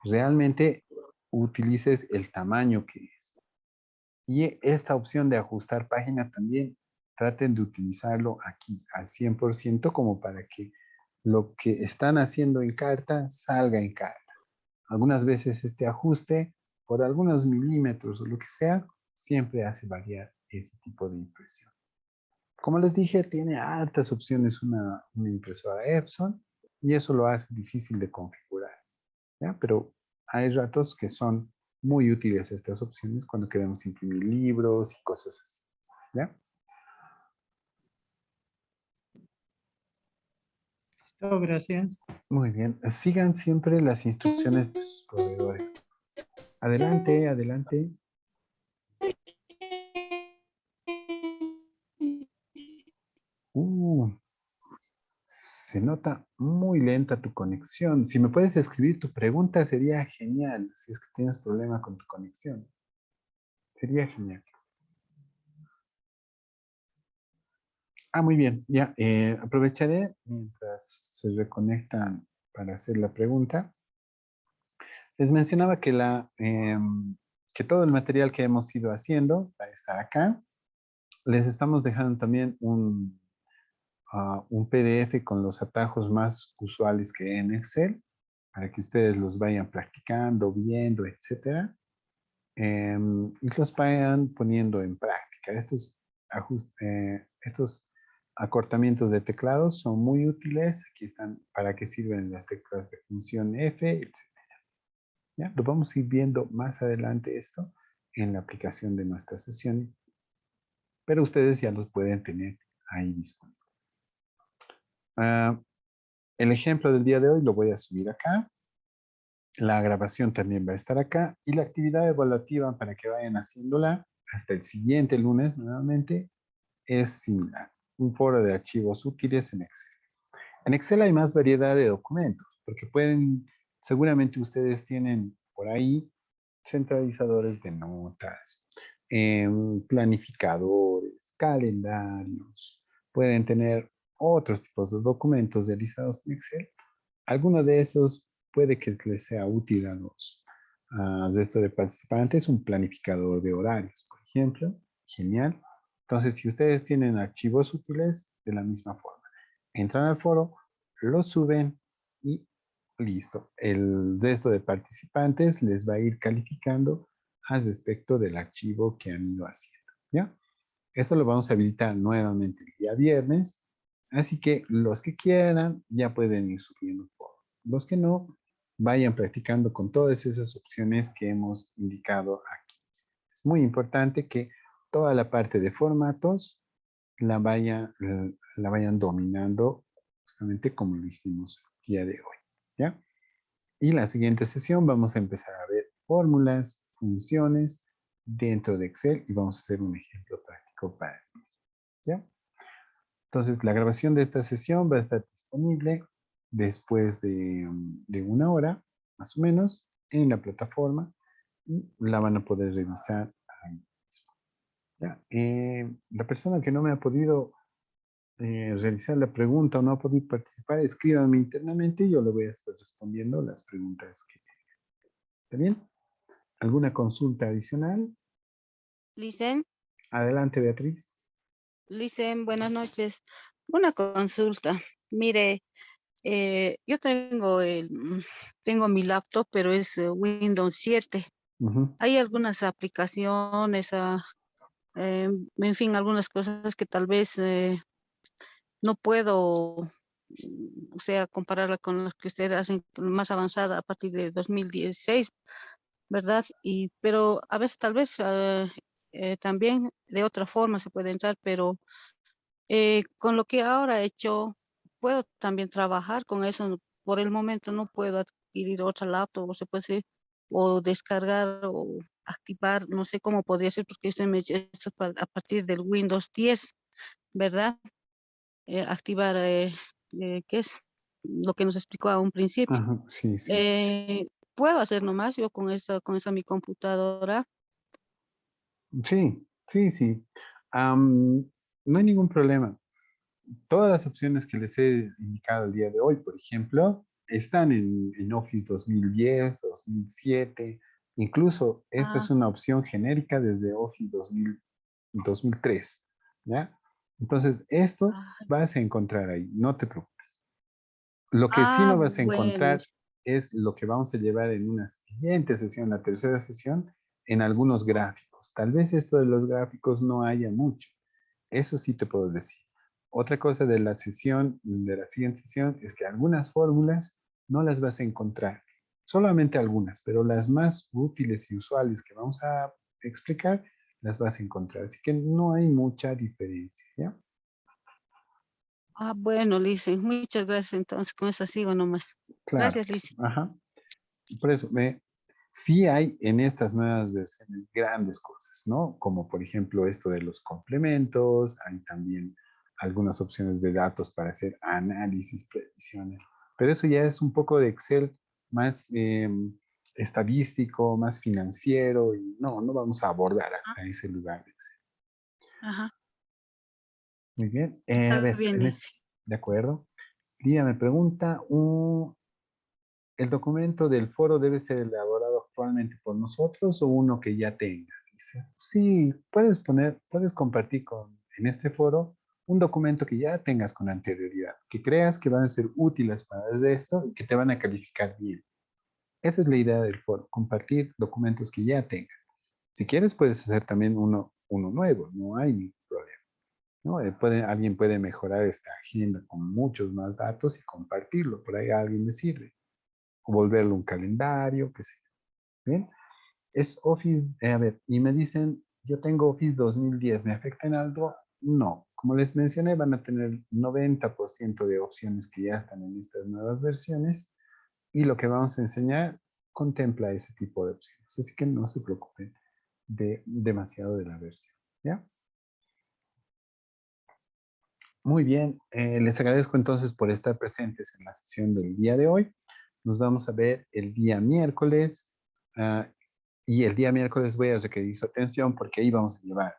[SPEAKER 1] realmente utilices el tamaño que es. Y esta opción de ajustar páginas también traten de utilizarlo aquí al 100% como para que lo que están haciendo en carta salga en carta. Algunas veces este ajuste, por algunos milímetros o lo que sea, siempre hace variar ese tipo de impresión. Como les dije, tiene altas opciones una impresora Epson y eso lo hace difícil de configurar, ¿ya? Pero hay ratos que son muy útiles estas opciones cuando queremos imprimir libros y cosas así, ¿ya?
[SPEAKER 3] Listo, gracias.
[SPEAKER 1] Muy bien. Sigan siempre las instrucciones de sus proveedores. Adelante, adelante. Uh, Se nota muy lenta tu conexión. Si me puedes escribir tu pregunta sería genial, si es que tienes problema con tu conexión. Sería genial. Muy bien. Ya, aprovecharé mientras se reconectan para hacer la pregunta. Les mencionaba que, que todo el material que hemos ido haciendo va a estar acá. Les estamos dejando también un PDF con los atajos más usuales que hay en Excel para que ustedes los vayan practicando, viendo, etcétera. Y los vayan poniendo en práctica. Estos acortamientos de teclados son muy útiles. Aquí están para qué sirven las teclas de función F, etcétera. ¿Ya? Lo vamos a ir viendo más adelante esto en la aplicación de nuestra sesión, pero ustedes ya los pueden tener ahí disponibles. El ejemplo del día de hoy lo voy a subir acá. La grabación también va a estar acá y la actividad evaluativa para que vayan haciéndola hasta el siguiente lunes nuevamente es similar. Un foro de archivos útiles en Excel. En Excel hay más variedad de documentos porque seguramente ustedes tienen por ahí centralizadores de notas, planificadores, calendarios. Pueden tener otros tipos de documentos realizados en Excel. Alguno de esos puede que les sea útil a los resto de participantes, un planificador de horarios, por ejemplo. Genial. Entonces, si ustedes tienen archivos útiles, de la misma forma, entran al foro, lo suben y listo. El resto de participantes les va a ir calificando al respecto del archivo que han ido haciendo, ¿ya? Esto lo vamos a habilitar nuevamente el día viernes, así que los que quieran ya pueden ir subiendo por. Los que no, vayan practicando con todas esas opciones que hemos indicado aquí. Es muy importante que toda la parte de formatos la vayan dominando justamente como lo hicimos el día de hoy, ¿ya? Y la siguiente sesión vamos a empezar a ver fórmulas, funciones dentro de Excel y vamos a hacer un ejemplo práctico para eso, ¿ya? Entonces, la grabación de esta sesión va a estar disponible después de una hora, más o menos, en la plataforma y la van a poder revisar ahí mismo, ¿ya? La persona que no me ha podido realizar la pregunta o no ha podido participar, escríbanme internamente y yo le voy a estar respondiendo las preguntas que tengan. ¿Está bien? ¿Alguna consulta adicional?
[SPEAKER 4] Licen,
[SPEAKER 1] Adelante, Beatriz.
[SPEAKER 4] Licen, buenas noches. Una consulta. Mire, yo tengo mi laptop, pero es Windows 7.
[SPEAKER 1] Ujú.
[SPEAKER 4] Hay algunas aplicaciones, en fin, algunas cosas que tal vez no puedo, o sea, compararla con las que ustedes hacen más avanzada a partir de 2016, ¿verdad? Pero a veces tal vez también de otra forma se puede entrar, pero con lo que ahora he hecho, puedo también trabajar con eso. Por el momento no puedo adquirir otra laptop, o se puede decir, o descargar o activar, no sé cómo podría ser, porque usted me ha dicho esto a partir del Windows 10, ¿verdad? Activar, ¿qué es? Lo que nos explicó a un principio.
[SPEAKER 1] Ajá, sí, sí.
[SPEAKER 4] Puedo hacer nomás yo con esa mi computadora.
[SPEAKER 1] Sí, sí, sí. No hay ningún problema. Todas las opciones que les he indicado el día de hoy, por ejemplo, están en Office 2010, 2007. Incluso esta
[SPEAKER 4] Ah,
[SPEAKER 1] es una opción genérica desde Office 2003, ¿ya? Entonces, esto
[SPEAKER 4] ah,
[SPEAKER 1] vas a encontrar ahí, no te preocupes. Lo que sí no vas a
[SPEAKER 4] bueno.
[SPEAKER 1] encontrar es lo que vamos a llevar en una siguiente sesión, la tercera sesión, en algunos gráficos. gráficos. Tal vez esto de los gráficos no haya mucho. Eso sí te puedo decir. Otra cosa de la sesión, de la siguiente sesión, es que algunas fórmulas no las vas a encontrar. Solamente algunas, pero las más útiles y usuales que vamos a explicar, las vas a encontrar. Así que no hay mucha diferencia, ¿ya?
[SPEAKER 4] Ah, bueno, Lice, muchas gracias. Entonces, con eso sigo nomás.
[SPEAKER 1] Claro.
[SPEAKER 4] Gracias, Lice.
[SPEAKER 1] Ajá. Por eso, sí hay en estas nuevas versiones grandes cosas, ¿no? Como por ejemplo esto de los complementos, hay también algunas opciones de datos para hacer análisis, predicciones, pero eso ya es un poco de Excel más estadístico, más financiero y no vamos a abordar hasta ese lugar.
[SPEAKER 4] Ajá.
[SPEAKER 1] Muy bien. A
[SPEAKER 4] Está
[SPEAKER 1] ver,
[SPEAKER 4] bien, Lice.
[SPEAKER 1] de acuerdo. Lía me pregunta, ¿el documento del foro debe ser elaborado actualmente por nosotros o uno que ya tenga? Dice, sí, puedes compartir en este foro un documento que ya tengas con anterioridad, que creas que van a ser útiles para esto y que te van a calificar bien. Esa es la idea del foro, compartir documentos que ya tengas. Si quieres, puedes hacer también uno nuevo, no hay ningún problema, ¿no? Alguien puede mejorar esta agenda con muchos más datos y compartirlo, por ahí a alguien le sirve. O volverlo un calendario, qué sé yo. ¿Bien? Es Office, a ver, y me dicen, yo tengo Office 2010, ¿me afecta en algo? No. Como les mencioné, van a tener 90% de opciones que ya están en estas nuevas versiones y lo que vamos a enseñar contempla ese tipo de opciones. Así que no se preocupen demasiado de la versión. ¿Ya? Muy bien, les agradezco entonces por estar presentes en la sesión del día de hoy. Nos vamos a ver el día miércoles. Y el día miércoles voy a requerir su atención porque ahí vamos a llevar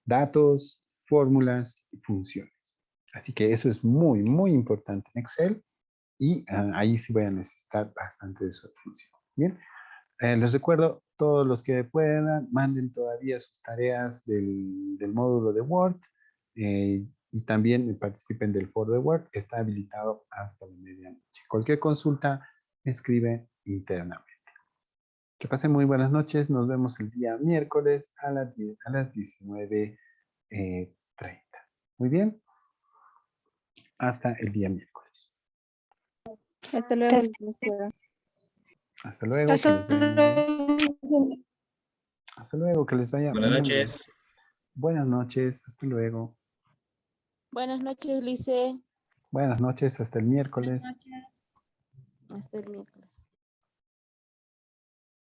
[SPEAKER 1] datos, fórmulas y funciones. Así que eso es muy, muy importante en Excel y ahí sí voy a necesitar bastante de su atención. Bien, les recuerdo, todos los que puedan, manden todavía sus tareas del módulo de Word y también participen del foro de Word. Está habilitado hasta la medianoche. Cualquier consulta, me escribe internamente. Que pasen muy buenas noches. Nos vemos el día miércoles a las 19:30. Muy bien. Hasta el día miércoles.
[SPEAKER 5] Hasta luego, licenciada.
[SPEAKER 1] Hasta luego. Que les vaya muy bien. Hasta luego. Que les vaya
[SPEAKER 6] Buenas
[SPEAKER 1] muy bien.
[SPEAKER 6] noches.
[SPEAKER 1] Buenas noches. Hasta luego.
[SPEAKER 5] Buenas noches, Lice.
[SPEAKER 1] Buenas noches. Hasta el miércoles.
[SPEAKER 5] Hasta el miércoles.